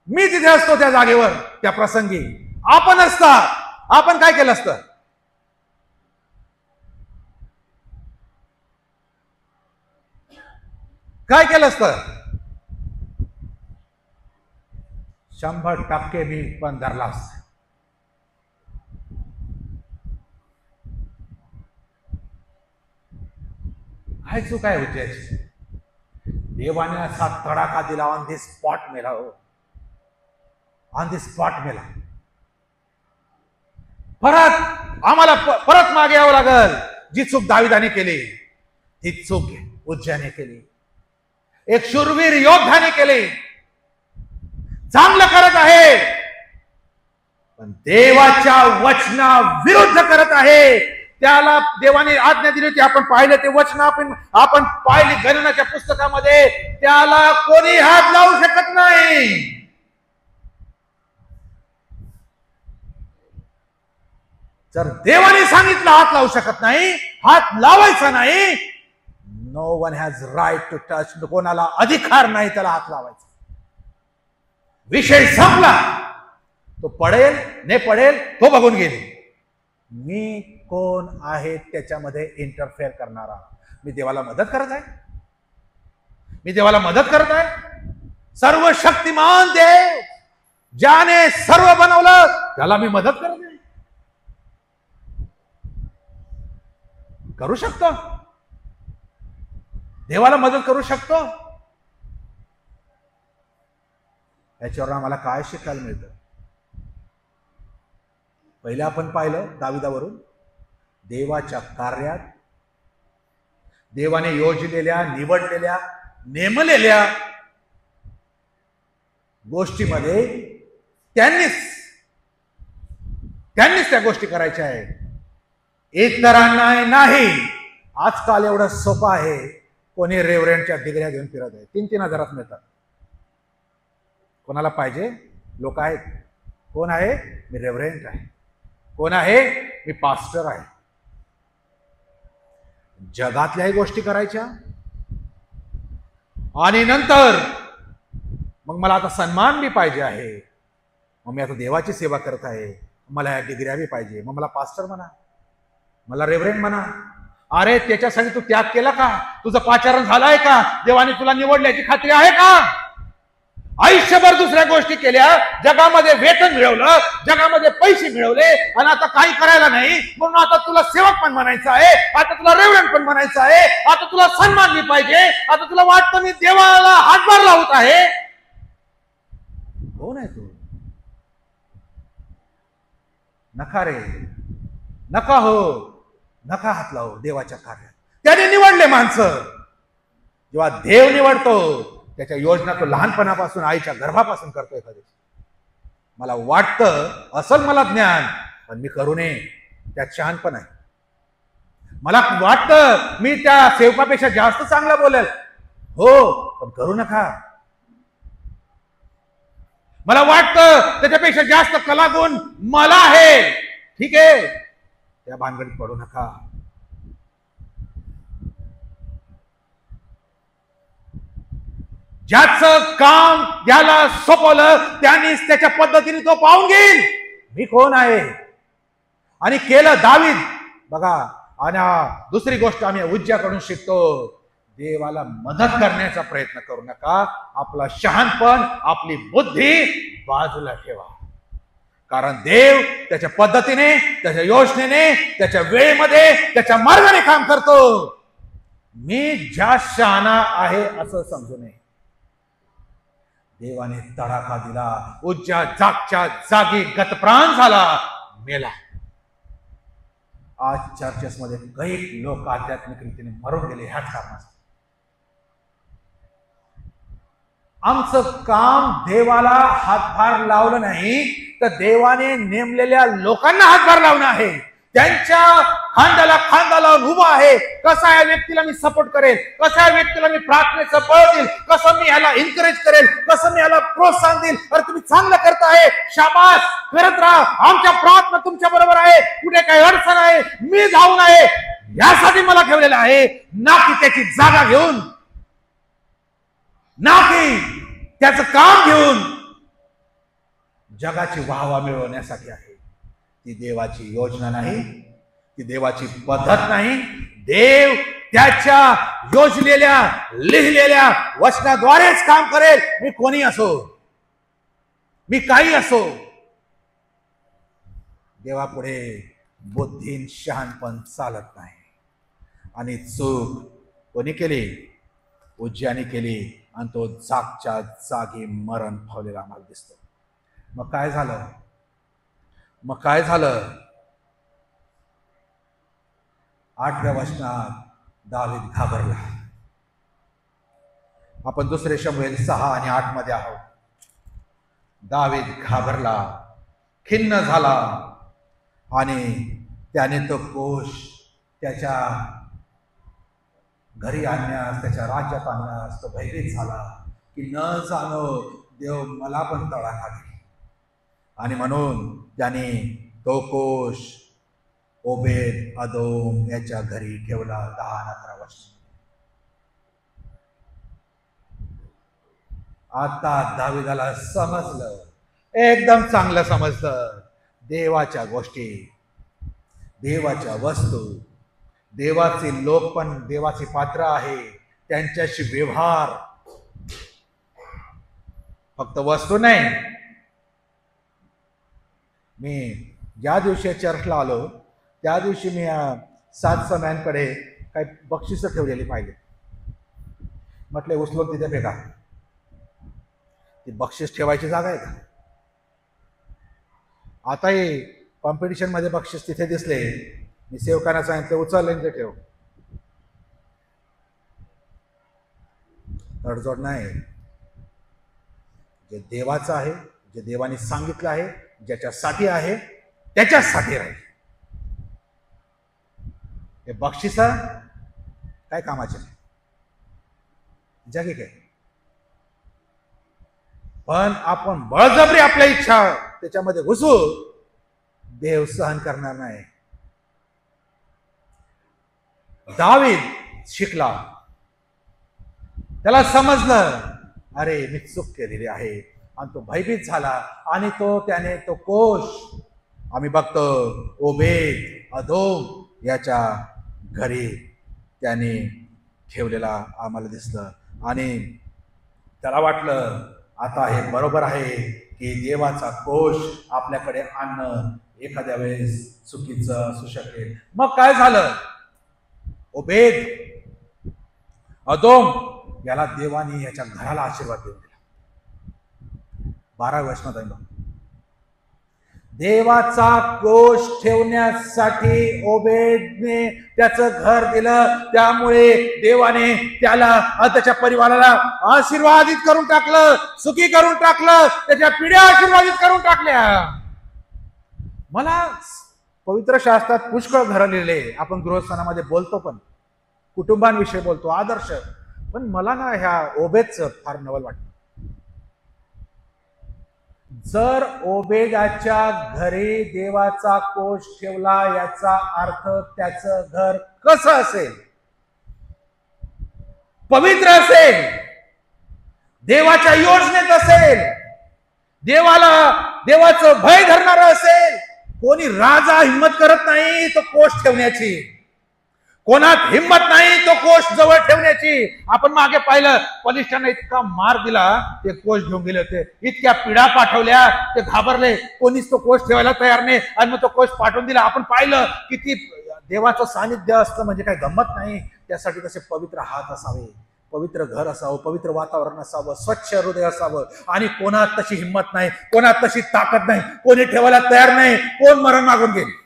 मी तिथे असतो त्या जागेवर, त्या प्रसंगी आपण असता, आपण काय केलं असतं? काय केलं असतं? 100% मी पण धरला असता. काय चूक आहे उज्ज्याची? देवाने असा तडाखा दिला, ऑन दी स्पॉट मेला. हो, ऑन दी स्पॉट मेला. आम्हाला परत मागे यावं लागल. जी चूक दाविदाने केली ती चूक उज्ज्याने केली. एक शूरवीर योद्धाने केली. चांगलं करत आहे पण देवाच्या वचना विरुद्ध करत आहे. त्याला देवाने आज्ञा दिली होती, आपण पाहिलं ते वचन, आपण पाहिली गणनाच्या पुस्तकामध्ये, त्याला कोणी हात लावू शकत नाही. जर देवाने सांगितलं हात लावू शकत नाही, हात लावायचा नाही, no one has right to touch. कोणाला अधिकार नाही त्याला हात लावायचा. विषय संपला. तो पडेल ने पडेल तो बघून गेले. मी कोण आहे त्याच्यामध्ये इंटरफेअर करणारा? मी देवाला मदत करत आहे. मी देवाला मदत करत आहे. सर्व शक्तिमान देव, ज्याने सर्व बनवलं, त्याला मी मदत करत आहे. करू शकतो, देवाला मदत करू शकतो. याच्यावर आम्हाला काय शिकायला मिळतं? पहिले आपण पाहिलं दाविदावरून, देवाच्या कार्यात, देवाने योजलेल्या, निवडलेल्या, नेमलेल्या गोष्टीमध्ये त्यांनीच त्या गोष्टी करायच्या आहेत, इतरांना नाही. आजकाल एवढं सोपं आहे, कोणी रेव्हरंडच्या डिग्र्या घेऊन फिरत आहे, 3-3 हजारात मिळतात. कोणाला पाहिजे? लोक आहेत. कोण आहे? मी रेव्हरंड आहे. कोण आहे? मी पास्टर आहे. जगातल्याही गोष्टी करायच्या आणि नंतर मग मला आता सन्मान बी पाहिजे आहे. मग मी आता देवाची सेवा करत आहे, मला या डिग्र्या बी पाहिजे. मग मला पास्टर म्हणा, मला रेव्हरंड म्हणा. अरे त्याच्यासाठी तू त्याग केला का? तुझं पाचारण झालंय का? देवाने तुला निवडल्याची खात्री आहे का? आयुष्यभर दुसऱ्या गोष्टी केल्या, जगामध्ये वेतन मिळवलं, जगामध्ये पैसे मिळवले, आणि आता काही करायला नाही म्हणून आता तुला सेवक पण म्हणायचं आहे, आता तुला रेव्हरंड पण म्हणायचं आहे, आता तुला सन्मानली पाहिजे, आता तुला वाटतं मी देवाला हातभार लावत आहे. कोण आहे तू? नका रे, नका हो, नका हात लावू देवाच्या कार्यात. त्याने निवडले माणसं. जेव्हा देव निवडतो त्याच्या योजना तो लहानपणापासून आईच्या गर्भापासून करतोय. कधी मला वाटतं असल मला ज्ञान, पण मी करू नये, त्यात शहाणपण आहे. मला वाटतं मी त्या सेवकापेक्षा जास्त चांगला बोलेल, हो, पण करू नका. मला वाटतं त्याच्यापेक्षा जास्त कलागुण मला आहे, ठीक आहे, त्या भानगडीत पडू नका. ज्याचं काम ज्याला सोपवलं त्यानेच त्याच्या पद्धतीने तो पाहून घेईल मी कोण आहे. आणि केलं दावीद बघा. आणि दुसरी गोष्ट आम्ही उज्ज्याकडून शिकतो, देवाला मदत करण्याचा प्रयत्न करू नका. आपला शहाणपण, आपली बुद्धी बाजूला ठेवा, कारण देव त्याच्या पद्धतीने, त्याच्या योजनेने, त्याच्या वेळेमध्ये, त्याच्या मार्गाने काम करतो. मी ज्या शहाणा आहे असं समजू नये. देवाने तडाखा दिला, उज्जा जागच्या जागी गतप्राण झाला, मेला. आज चर्चेस मध्ये काही लोक आध्यात्मिक रीतीने मरून गेले ह्याच कारणासाठी. आमचं काम देवाला हातभार लावलं नाही तर देवाने नेमलेल्या लोकांना हातभार लावणं आहे. त्यांच्या खांद्याला खांदा लावून उभा आहे. कसा या व्यक्तीला मी सपोर्ट करेल, कसा या व्यक्तीला मी प्रार्थनेचं बळ देईल, कसं मी ह्याला एन्करेज करेल, कसं मी ह्याला प्रोत्साहन देईल. अरे तुम्ही चांगलं करताय, शाबास, करत राहा, आमच्या प्रार्थना तुमच्या बरोबर आहे, कुठे काही अडचण आहे मी जाऊन आहे यासाठी मला ठेवलेलं आहे, ना की त्याची जागा घेऊन, ना की त्याचं काम घेऊन जगाची वाहवा मिळवण्यासाठी आहे. ती देवाची योजना नाही, ती देवाची पद्धत नाही. देव त्याच्या योजलेल्या लिहिलेल्या वचनाद्वारेच काम करेल. मी कोणी असो, मी काही असो. देवापुढे बुद्धीन शहाणपण चालत नाही. आणि चूक कोणी केली? उज्ज्याने केली, आणि तो जागच्या जागी मरण पावलेला आम्हाला दिसतो. मग काय झालं? मग काय झालं? 8व्या वचनात दावीद घाबरला. आपण दुसरे शमूएल 6 आणि 8 मध्ये आहोत. दावीद घाबरला, खिन्न झाला, आणि त्याने तो कोश त्याच्या घरी आणण्यास, त्याच्या राज्यात आणण्यास तो भयभीत झाला की न जाणो देव मला पण तडाखा देईल. आणि म्हणून त्याने तो कोश ओबेद अदोम याच्या घरी ठेवला 10-11 वर्ष. आता दाविदाला समजलं, एकदम चांगलं समजलं, देवाच्या गोष्टी, देवाच्या वस्तू, देवाचे लोक पण देवाचे पात्र आहे, त्यांच्याशी व्यवहार, फक्त वस्तू नाही. मी ज्या दिवशी चर्चला आलो त्या दिवशी मी 7 समयांकडे काही बक्षिस ठेवलेली पाहिजे. म्हटले उचलून तिथे फेका. ती बक्षीस ठेवायची जागा आहे का? आताही कॉम्पिटिशन मध्ये बक्षीस तिथे दिसले, मी सेवकांना सांगितलं उचलले ते ठेव. तडजोड नाही. जे देवाचं आहे, जे देवाने सांगितलं आहे, ज्याच्यासाठी आहे त्याच्यासाठी राहील. हे बक्षीस काय कामाचे नाही, जगी काय. पण आपण बळजबरी आपल्या इच्छा त्याच्यामध्ये घुसू, देव सहन करणार नाही. दावीद शिकला, त्याला समजलं अरे मी चूक केलेली आहे, आणि तो भयभीत झाला. आणि त्याने तो कोश आम्ही बघतो ओबेद अदोम याच्या घरी त्याने ठेवलेला आम्हाला दिसलं. आणि त्याला वाटलं आता हे बरोबर आहे की देवाचा कोश आपल्याकडे आणणं एखाद्या वेळेस चुकीचं असू शकेल. मग काय झालं? ओबेद अदोम याला देवाने याच्या घराला आशीर्वाद देऊन दिला. 12व्या वचनात आहे. देवाचा कोश ठेवण्यासाठी ओबेदने त्याचं घर दिलं. त्यामुळे देवाने त्याला त्याच्या परिवाराला आशीर्वादित करून टाकलं, सुखी करून टाकलं, त्याच्या पिढ्या आशीर्वादित करून टाकल्या. मला पवित्र शास्त्रात पुष्कळ घरं लिहिले. आपण गृहस्थानामध्ये बोलतो, पण कुटुंबांविषयी बोलतो, आदर्श. पण मला ना ह्या ओबेदचं फार नवल वाटतं. जर ओबेदाच्या घरी देवाचा कोश ठेवला याचा अर्थ त्याचं घर कसं असेल? पवित्र असेल, देवाच्या योजनेत असेल, देवाचं भय धरणारं असेल. कोणी राजा हिंमत करत नाही तो कोश ठेवण्याची, कोणात हिंमत नाही तो कोश जवळ ठेवण्याची. आपण मागे पाहिलं, बलिष्ठांना इतका मार दिला, ते कोश घेऊन गेले होते, इतक्या पिढा पाठवल्या, ते घाबरले, कोणीच तो कोश ठेवायला तयार नाही, आणि मग तो कोश पाठवून दिला. आपण पाहिलं किती देवाचं सानिध्य असतं म्हणजे काही गंमत नाही. त्यासाठी तसे पवित्र हात असावे, पवित्र घर असावं, पवित्र वातावरण असावं, स्वच्छ हृदय असावं. आणि कोणात तशी हिंमत नाही, कोणात तशी ताकद नाही, कोणी ठेवायला तयार नाही, कोण मरण मागून गेले.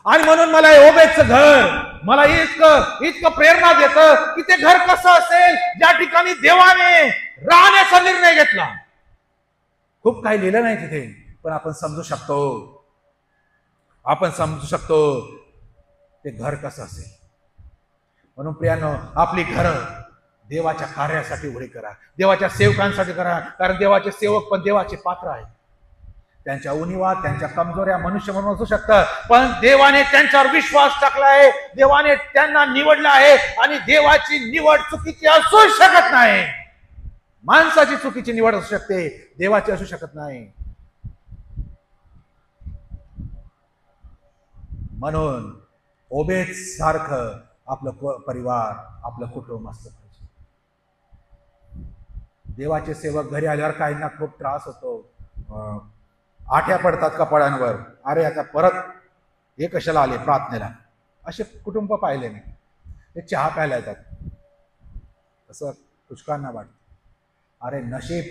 आणि म्हणून मला ओबेदचं घर मला इतकं प्रेरणा देतं की ते घर कसं असेल ज्या ठिकाणी देवाने राहण्याचा निर्णय घेतला. खूप काही लिहिलं नाही तिथे, पण आपण समजू शकतो ते घर कसं असेल. म्हणून प्रियानो, आपली घरं देवाच्या कार्यासाठी उघडी करा, देवाच्या सेवकांसाठी करा. कारण देवाचे सेवक पण देवाचे पात्र आहेत. त्यांच्या उणीवा, त्यांच्या कमजोऱ्या मनुष्य म्हणून असू शकतात, पण देवाने त्यांच्यावर विश्वास टाकला आहे, देवाने त्यांना निवडलं आहे. आणि देवाची निवड चुकीची असू शकत नाही. माणसाची चुकीची निवड असू शकते, देवाची असू शकत नाही. म्हणून ओबेद सारखं आपलं परिवार, आपलं कुटुंब असलं पाहिजे. देवाचे सेवक घरी आल्यावर काहींना खूप त्रास होतो, आठ्या पडतात कपाळांवर, अरे आता परत हे कशाला आले प्रार्थनेला. असे कुटुंब पाहिले नाही. ते चहा प्यायला येतात, असं पुष्कळांना वाटतं. अरे नशीब,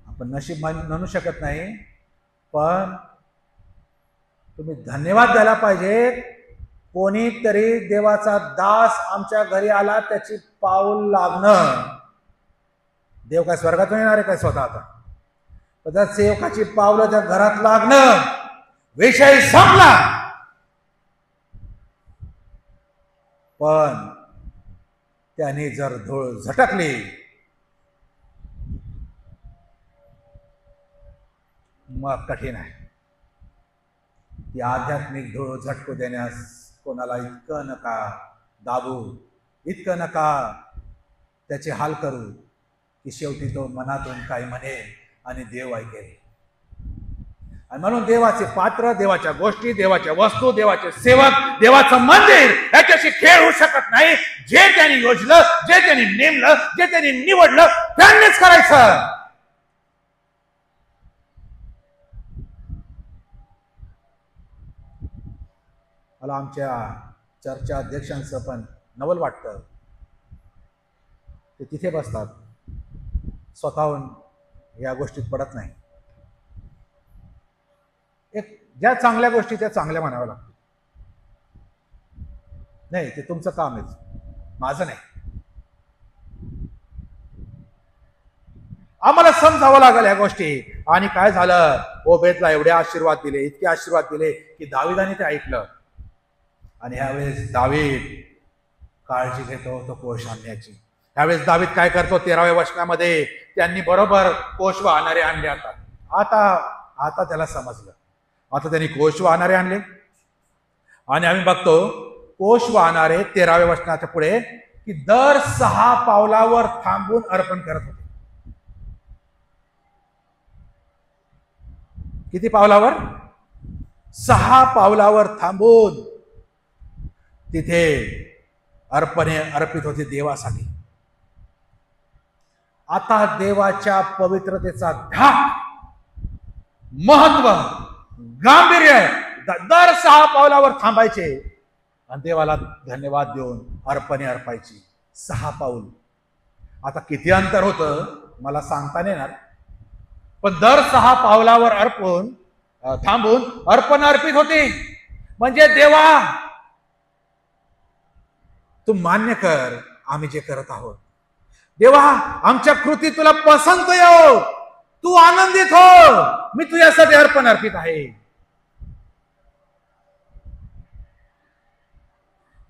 आपण नशीब म्हणू शकत नाही, पण तुम्ही धन्यवाद द्यायला पाहिजे. कोणीतरी देवाचा दास आमच्या घरी आला, त्याची पाऊल लागणं. देव काय स्वर्गातून येणार आहे काय स्वतः? आता त्या सेवकाची पावलं त्या घरात लागणं, विषय संपला. पण त्याने जर धूळ झटकली, मग कठीण आहे. ती आध्यात्मिक धूळ झटकू देण्यास कोणाला इतकं नका दाबू, इतकं नका त्याचे हाल करू की शेवटी तो मनातून काही म्हणेल आणि देव ऐकेल. आणि म्हणून देवाचे पात्र, देवाच्या गोष्टी, देवाच्या वस्तू, देवाचे सेवक, देवाचं मंदिर याच्याशी खेळ होऊ शकत नाही. जे त्यांनी योजलं, जे त्यांनी नेमलं, जे त्यांनी निवडलं, त्यांनीच करायचं. मला आमच्या चर्चा अध्यक्षांचं पण नवल वाटतं. ते तिथे बसतात, स्वतःहून या गोष्टीत पडत नाही. एक ज्या चांगल्या गोष्टी त्या चांगल्या म्हणाव्या लागतात. नाही, ते तुमचं काम आहे, माझं नाही. आम्हाला समजावं लागेल या गोष्टी. आणि काय झालं, ओबेदला एवढे आशीर्वाद दिले, इतके आशीर्वाद दिले की दाविदाने ते ऐकलं. आणि ह्यावेळेस दावीद काळजी घेतो तो कोश आणण्याची. ह्यावेळेस दावीद काय करतो, 13व्या वचनामध्ये त्यांनी बरोबर कोश वाहणारे आणले. आता त्याला समजलं. आता त्यांनी कोश वाहणारे आणले. आणि आम्ही बघतो कोश वाहणारे 13व्या वचनाच्या पुढे की दर 6 पावलावर थांबून अर्पण करत होते. किती पावलावर? 6 पावलावर थांबून तिथे अर्पणे अर्पित होते देवासाठी. आता देवाच्या पवित्रतेचा धाक, महत्व, गांभीर्य दर 6 पावलावर थांबायचे आणि देवाला धन्यवाद देऊन अर्पणे अर्पायची. 6 पाऊल. आता किती अंतर होतं मला सांगता नाही येणार, पण दर 6 पावलावर थांबून अर्पण अर्पित होते. म्हणजे देवा तू मान्य कर आम्ही जे करत आहोत. देवा आमच्या कृती तुला पसंत येऊ, तू आनंदित हो, मी तुझ्यासाठी अर्पण अर्पित आहे.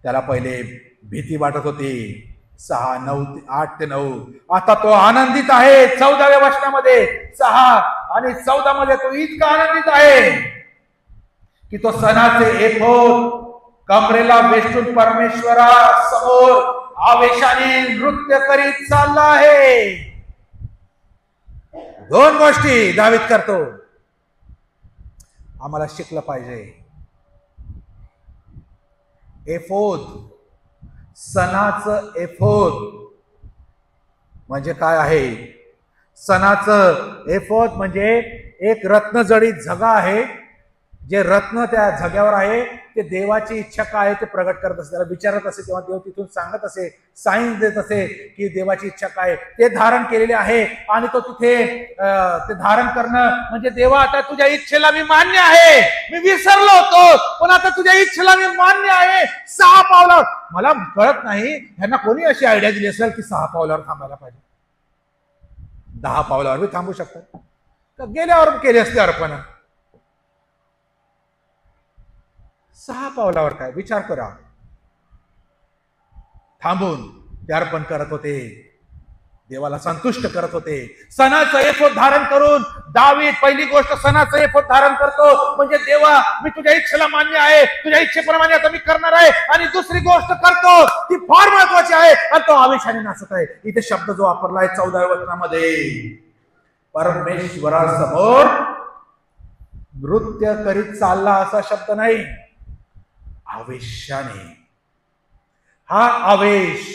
त्याला पहिले भीती वाटत होती. 6, 9, 8 ते 9. आता तो आनंदित आहे. 14व्या वचनामध्ये 6 आणि 14 मध्ये तो इतका आनंदित आहे की तो सणाचे एफोद कमरेला वेष्टून परमेश्वरा समोर आवेशाने नृत्य करीत चालला आहे. 2 गोष्टी दावीद करतो. आम्हाला शिकलं पाहिजे. एफोद, सणाचं एफोद म्हणजे काय आहे? सणाचं एफोद म्हणजे एक रत्नजडित झगा आहे. जे रत्न त्या झग्यावर आहे ते देवाची इच्छा काय आहे ते प्रगट करत असे. त्याला विचारत असे तेव्हा देव तिथून सांगत असे, साईन देत असे की देवाची इच्छा काय ते धारण केलेले आहे. आणि तो तिथे ते धारण करणं म्हणजे देवा आता तुझ्या इच्छेला मी मान्य आहे, मी विसरलो होतो पण आता तुझ्या इच्छेला मी मान्य आहे. 6 पावलावर. मला कळत नाही ह्यांना कोणी अशी आयडिया दिली असेल की 6 पावलावर थांबायला पाहिजे. 10 पावलावर मी थांबू शकतात तर गेल्यावर केले असते अर्पण. 6 पावलावर काय विचार करा. थांबून ते अर्पण करत होते, देवाला संतुष्ट करत होते. सणाचं एफोद धारण करून दावीद पहिली गोष्ट सणाचं एफोद धारण करतो म्हणजे देवा मी तुझ्या इच्छेला मान्य आहे, तुझ्या इच्छेप्रमाणे आता मी करणार आहे. आणि दुसरी गोष्ट करतो ती फार महत्वाची आहे आणि तो आवेशाने नाचत आहे. इथे शब्द जो वापरला आहे 14व्या वचनामध्ये, परमेश्वरासमोर नृत्य करीत चालला असा शब्द नाही, आवेशाने. हा आवेश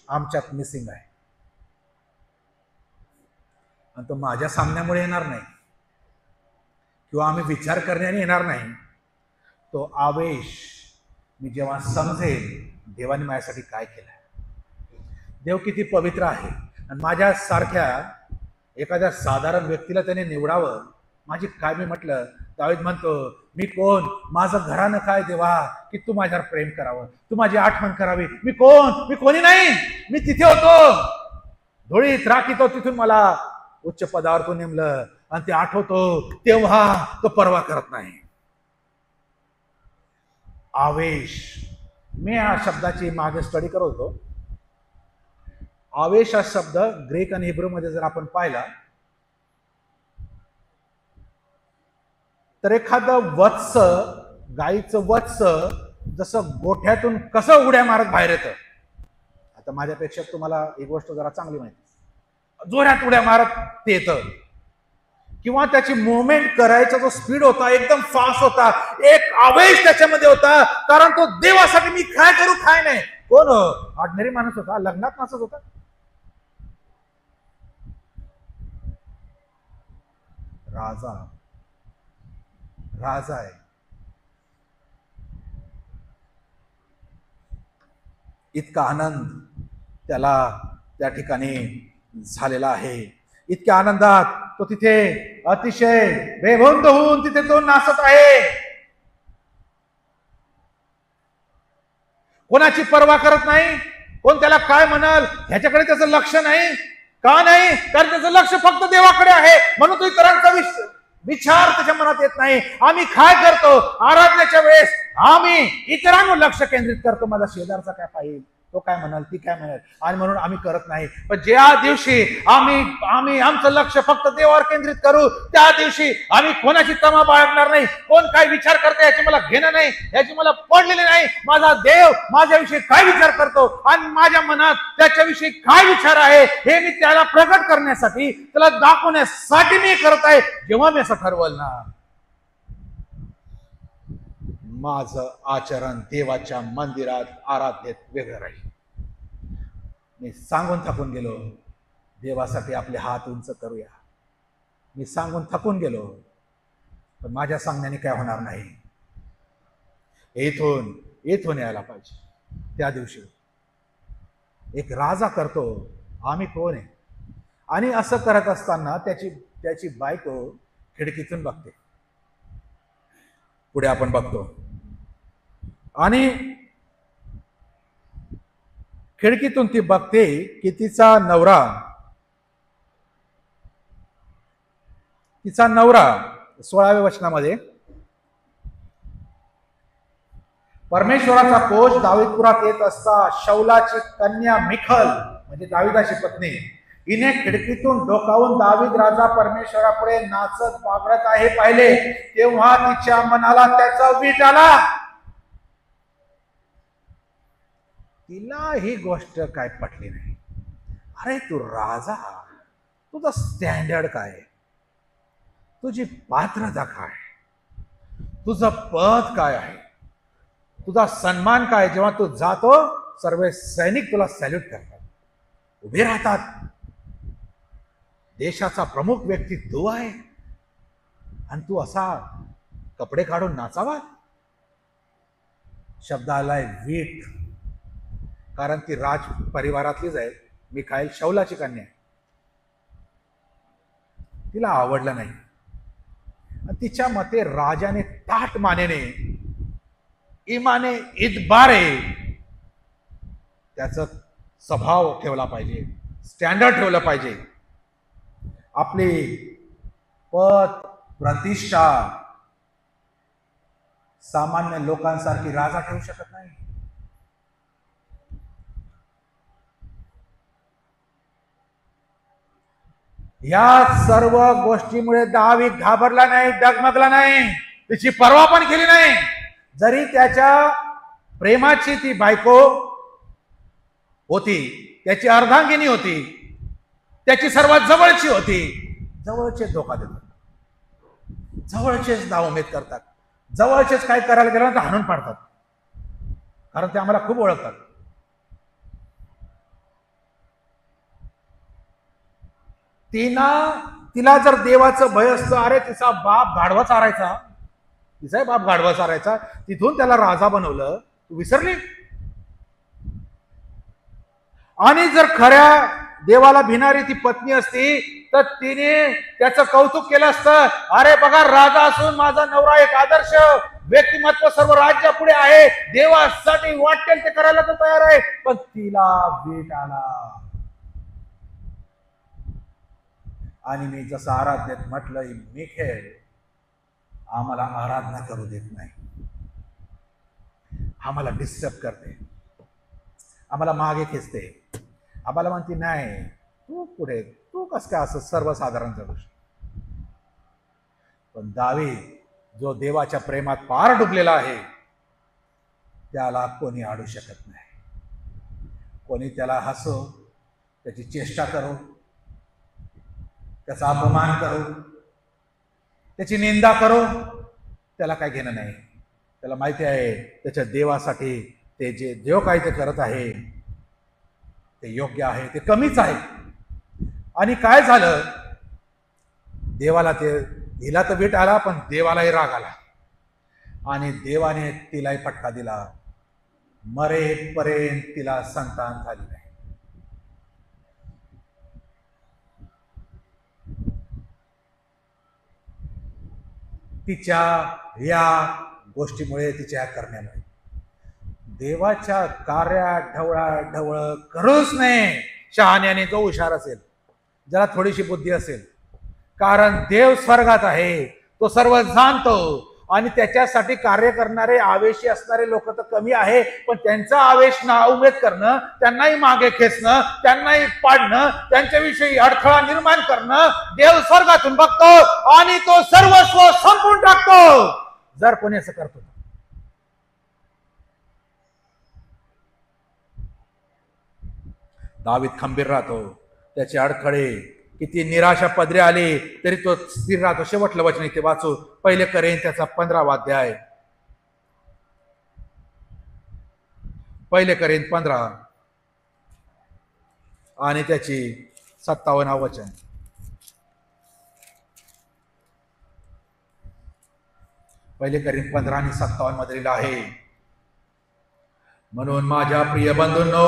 आमच्यात मिसिंग आहे आणि तो माझ्या सांगण्यामुळे येणार नाही किंवा आम्ही विचार करण्याने येणार नाही. तो आवेश मी जेव्हा समजेल देवाने माझ्यासाठी काय केलं, देव किती पवित्र आहे आणि माझ्या सारख्या एखाद्या साधारण व्यक्तीला त्याने निवडावं. माझी काय, मी म्हटलं दावीद म्हणतो मी कोण, माझं घरानं काय देवा की तू माझ्यावर प्रेम करावं, तू माझी आठवण करावी. मी कोण, मी कोणी नाही, मी तिथे होतो धुळीत राखीत, तिथून मला उच्च पदावर तो नेमलं आणि ते आठवतो तेव्हा तो परवा करत नाही. आवेश. मी या शब्दाची मागे स्टडी करत होतो. आवेश हा शब्द ग्रीक आणि हिब्रू मध्ये जर आपण पाहिला तर एखादं वत्स, गाईचं वत्स जसं गोठ्यातून कसं उड्या मारत बाहेर येतं. आता माझ्यापेक्षा तुम्हाला एक गोष्ट जरा चांगली माहिती, जोरात उड्या मारत ते येतं किंवा त्याची मुवमेंट करायचा जो स्पीड होता एकदम फास्ट होता. एक आवेश त्याच्यामध्ये होता कारण तो देवासाठी मी काय करू काय नाही. कोण ऑर्डिनरी माणूस होता, लग्नात नाचत होता. राजा आहे. इतका आनंद त्याला त्या ठिकाणी झालेला आहे. इतक्या आनंदात तो तिथे अतिशय बेभुंद होऊन तिथे तो नाचत आहे. कोणाची पर्वा करत नाही, कोण त्याला काय म्हणाल ह्याच्याकडे त्याचं लक्ष नाही. का नाही? कारण त्याचं लक्ष फक्त देवाकडे आहे. म्हणून तो इतरांचा विचार त्याच्या मनात येत नाही. आम्ही काय करतो आराधनेच्या वेळेस, आम्ही इतरांवर लक्ष केंद्रित करतो. माझा शेजारचा काय पाहिजे, तो काय म्हणाल, ती काय म्हणाल, आणि म्हणून आम्ही करत नाही. पण ज्या दिवशी आम्ही आमचं लक्ष फक्त देवावर केंद्रित करू त्या दिवशी आम्ही कोणाची तमा बाळगणार नाही. कोण काय विचार करते याची मला घेणं नाही, याची मला पडलेली नाही. माझा देव माझ्याविषयी काय विचार करतो आणि माझ्या मनात त्याच्याविषयी काय विचार आहे हे मी त्याला प्रगट करण्यासाठी, त्याला दाखवण्यासाठी मी करत आहे. जेव्हा मी असं ठरवल ना, माझं आचरण देवाच्या मंदिरात आराधनेत वेगळं राहील. मी सांगून थकून गेलो. देवासाठी आपले हात उंच करूया. मी सांगून थकून गेलो, पण माझ्या सांगण्याने काय होणार नाही. इथून यायला पाहिजे. त्या दिवशी एक राजा करतो, आम्ही कोण आहे? आणि असं करत असताना त्याची बायको खिडकीतून बघते. पुढे आपण बघतो, आणि खिडकीतून ती बघते की तिचा नवरा 16व्या वचनामध्ये, परमेश्वराचा कोष दावीदपुरात येत असता शौलाची कन्या मिखल, म्हणजे दाविदाची पत्नी, हिने खिडकीतून डोकावून दावीद राजा परमेश्वरापुढे नाचत बागडत आहे पाहिले. तेव्हा तिच्या मनाला त्याचा वीट आला. तिला ही गोष्ट काय पटली नाही. अरे तू राजा, तुझा स्टँडर्ड काय, तुझी पात्रता काय, तुझं पद काय आहे, तुझा सन्मान काय? जेव्हा तू जातो सर्व सैनिक तुला सॅल्यूट करतात, उभे राहतात. देशाचा प्रमुख व्यक्ती तू आहे आणि तू असा कपडे काढून नाचावा? शब्द आलाय वीट, कारण ती राज परिवारातलीच आहे. मिखाईल शौलाची कन्या. तिला आवडलं नाही. तिच्या मते राजाने ताठ मानेने, इमाने इतबारे त्याचा स्वभाव ठेवला पाहिजे, स्टँडर्ड ठेवलं पाहिजे. आपली पद प्रतिष्ठा सामान्य लोकांसारखी राजा ठेवू शकत नाही. या सर्व गोष्टीमुळे दावीद घाबरला नाही, डगमगला नाही, तिची पर्वा पण केली नाही. जरी त्याच्या प्रेमाची ती बायको होती, त्याची अर्धांगिनी होती, त्याची सर्वात जवळची होती. जवळचेच धोका देतात, जवळचेच नावमेद करतात, जवळचेच काय करायला गेलं तर हाणून पाडतात, कारण ते आम्हाला खूप ओळखतात. तिला जर देवाचं भय असतं, अरे तिचा बाप गाढवा चारायचा, तिचा बाप गाढवा चारायचा, तिथून त्याला राजा बनवलं, तू विसरली? आणि जर खऱ्या देवाला भिणारी ती पत्नी असती तर तिने त्याचं कौतुक केलं असतं. अरे बघा, राजा असून माझा नवरा एक आदर्श व्यक्तिमत्व सर्व राज्या पुढे आहे, देवासाठी वाटेल ते करायला तो तयार आहे. पण तिला वीट आला. आणि मी जसं आराधनेत म्हटलं, मिखेल आम्हाला आराधना करू देत नाही, आम्हाला डिस्टर्ब करते, आम्हाला मागे खेचते, आम्हाला म्हणते नाही तू पुढे, तू कसं काय असं सर्वसाधारण जगू शकतो. पण दावीद जो देवाच्या प्रेमात पार डुबलेला आहे, त्याला कोणी अडू शकत नाही. कोणी त्याला हसो, त्याची चेष्टा करो, त्याचा अपमान करो, त्याची निंदा करो, त्याला काय घेणं नाही. त्याला माहिती आहे त्याच्या देवासाठी ते जे देव काय ते करत आहे ते योग्य आहे, ते कमीच आहे. आणि काय झालं, देवाला हिला तर वीट आला, पण देवालाही राग आला आणि देवाने तिलाही फटका दिला. मरेपर्यंत तिला संतान झाली नाही. तिच्या या गोष्टीमुळे, तिच्या करण्यामुळे देवाच्या कार्यात ढवळाढवळ करूच नये. शहाण्याने जो हुशार असेल, ज्याला थोडीशी बुद्धी असेल, कारण देव स्वर्गात आहे, तो सर्व जाणतो. आणि त्याच्यासाठी कार्य करणारे आवेशी असणारे लोक तर कमी आहे, पण त्यांचा आवेश ना उमेद करणं, त्यांनाही मागे खेचणं, त्यांनाही पाडणं, त्यांच्याविषयी अडथळा निर्माण करणं, देव स्वर्गातून बघतो आणि तो सर्वस्व संपून टाकतो जर कोणी असं करतो. दावीद खंबीर राहतो. त्याचे अडथळे किती निराशा पदरी आली तरी तो स्थिर राहतो. शेवटलं वचन इथे वाचू, 1 कोरिन्थी त्याचा 15वा अध्याय, 1 कोरिन्थी 15 आणि त्याची 57 वचन. पहिले करीन 15 आणि 57 मध्ये लिहिलं आहे, म्हणून माझ्या प्रिय बंधूंनो,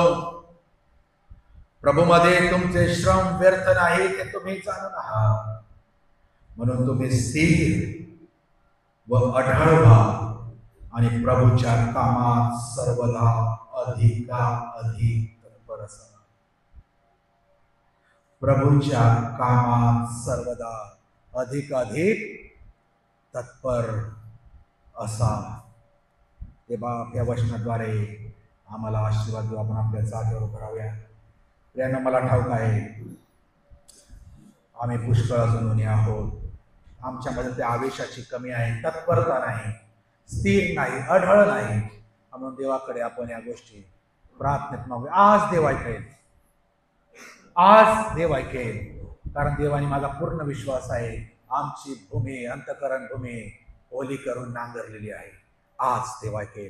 प्रभूमध्ये तुमचे श्रम व्यर्थ नाही ते तुम्ही जाणून आहात. म्हणून तुम्ही स्थिर व अढळ व्हा आणि प्रभूच्या कामात सर्वदा अधिकाधिक तत्पर असा. प्रभूच्या कामात सर्वदा अधिकाधिक तत्पर असा. ते बाप या वचनाद्वारे आम्हाला आशीर्वाद देऊ. आपण आपल्या जागेवर कराव्या. प्रियानं, मला ठाऊक आहे आम्ही पुष्कळ अजून आहोत. आमच्यामध्ये त्या आवेशाची कमी आहे, तत्परता नाही, स्थिर नाही, अढळ नाही. म्हणून देवाकडे आपण या गोष्टी प्रार्थनेत मागूया. आज देव ऐकेल, आज देव ऐकेल. कारण देवाने माझा पूर्ण विश्वास आहे आमची भूमी, अंतःकरण भूमी ओली करून नांगरलेली आहे. आज देव ऐकेल.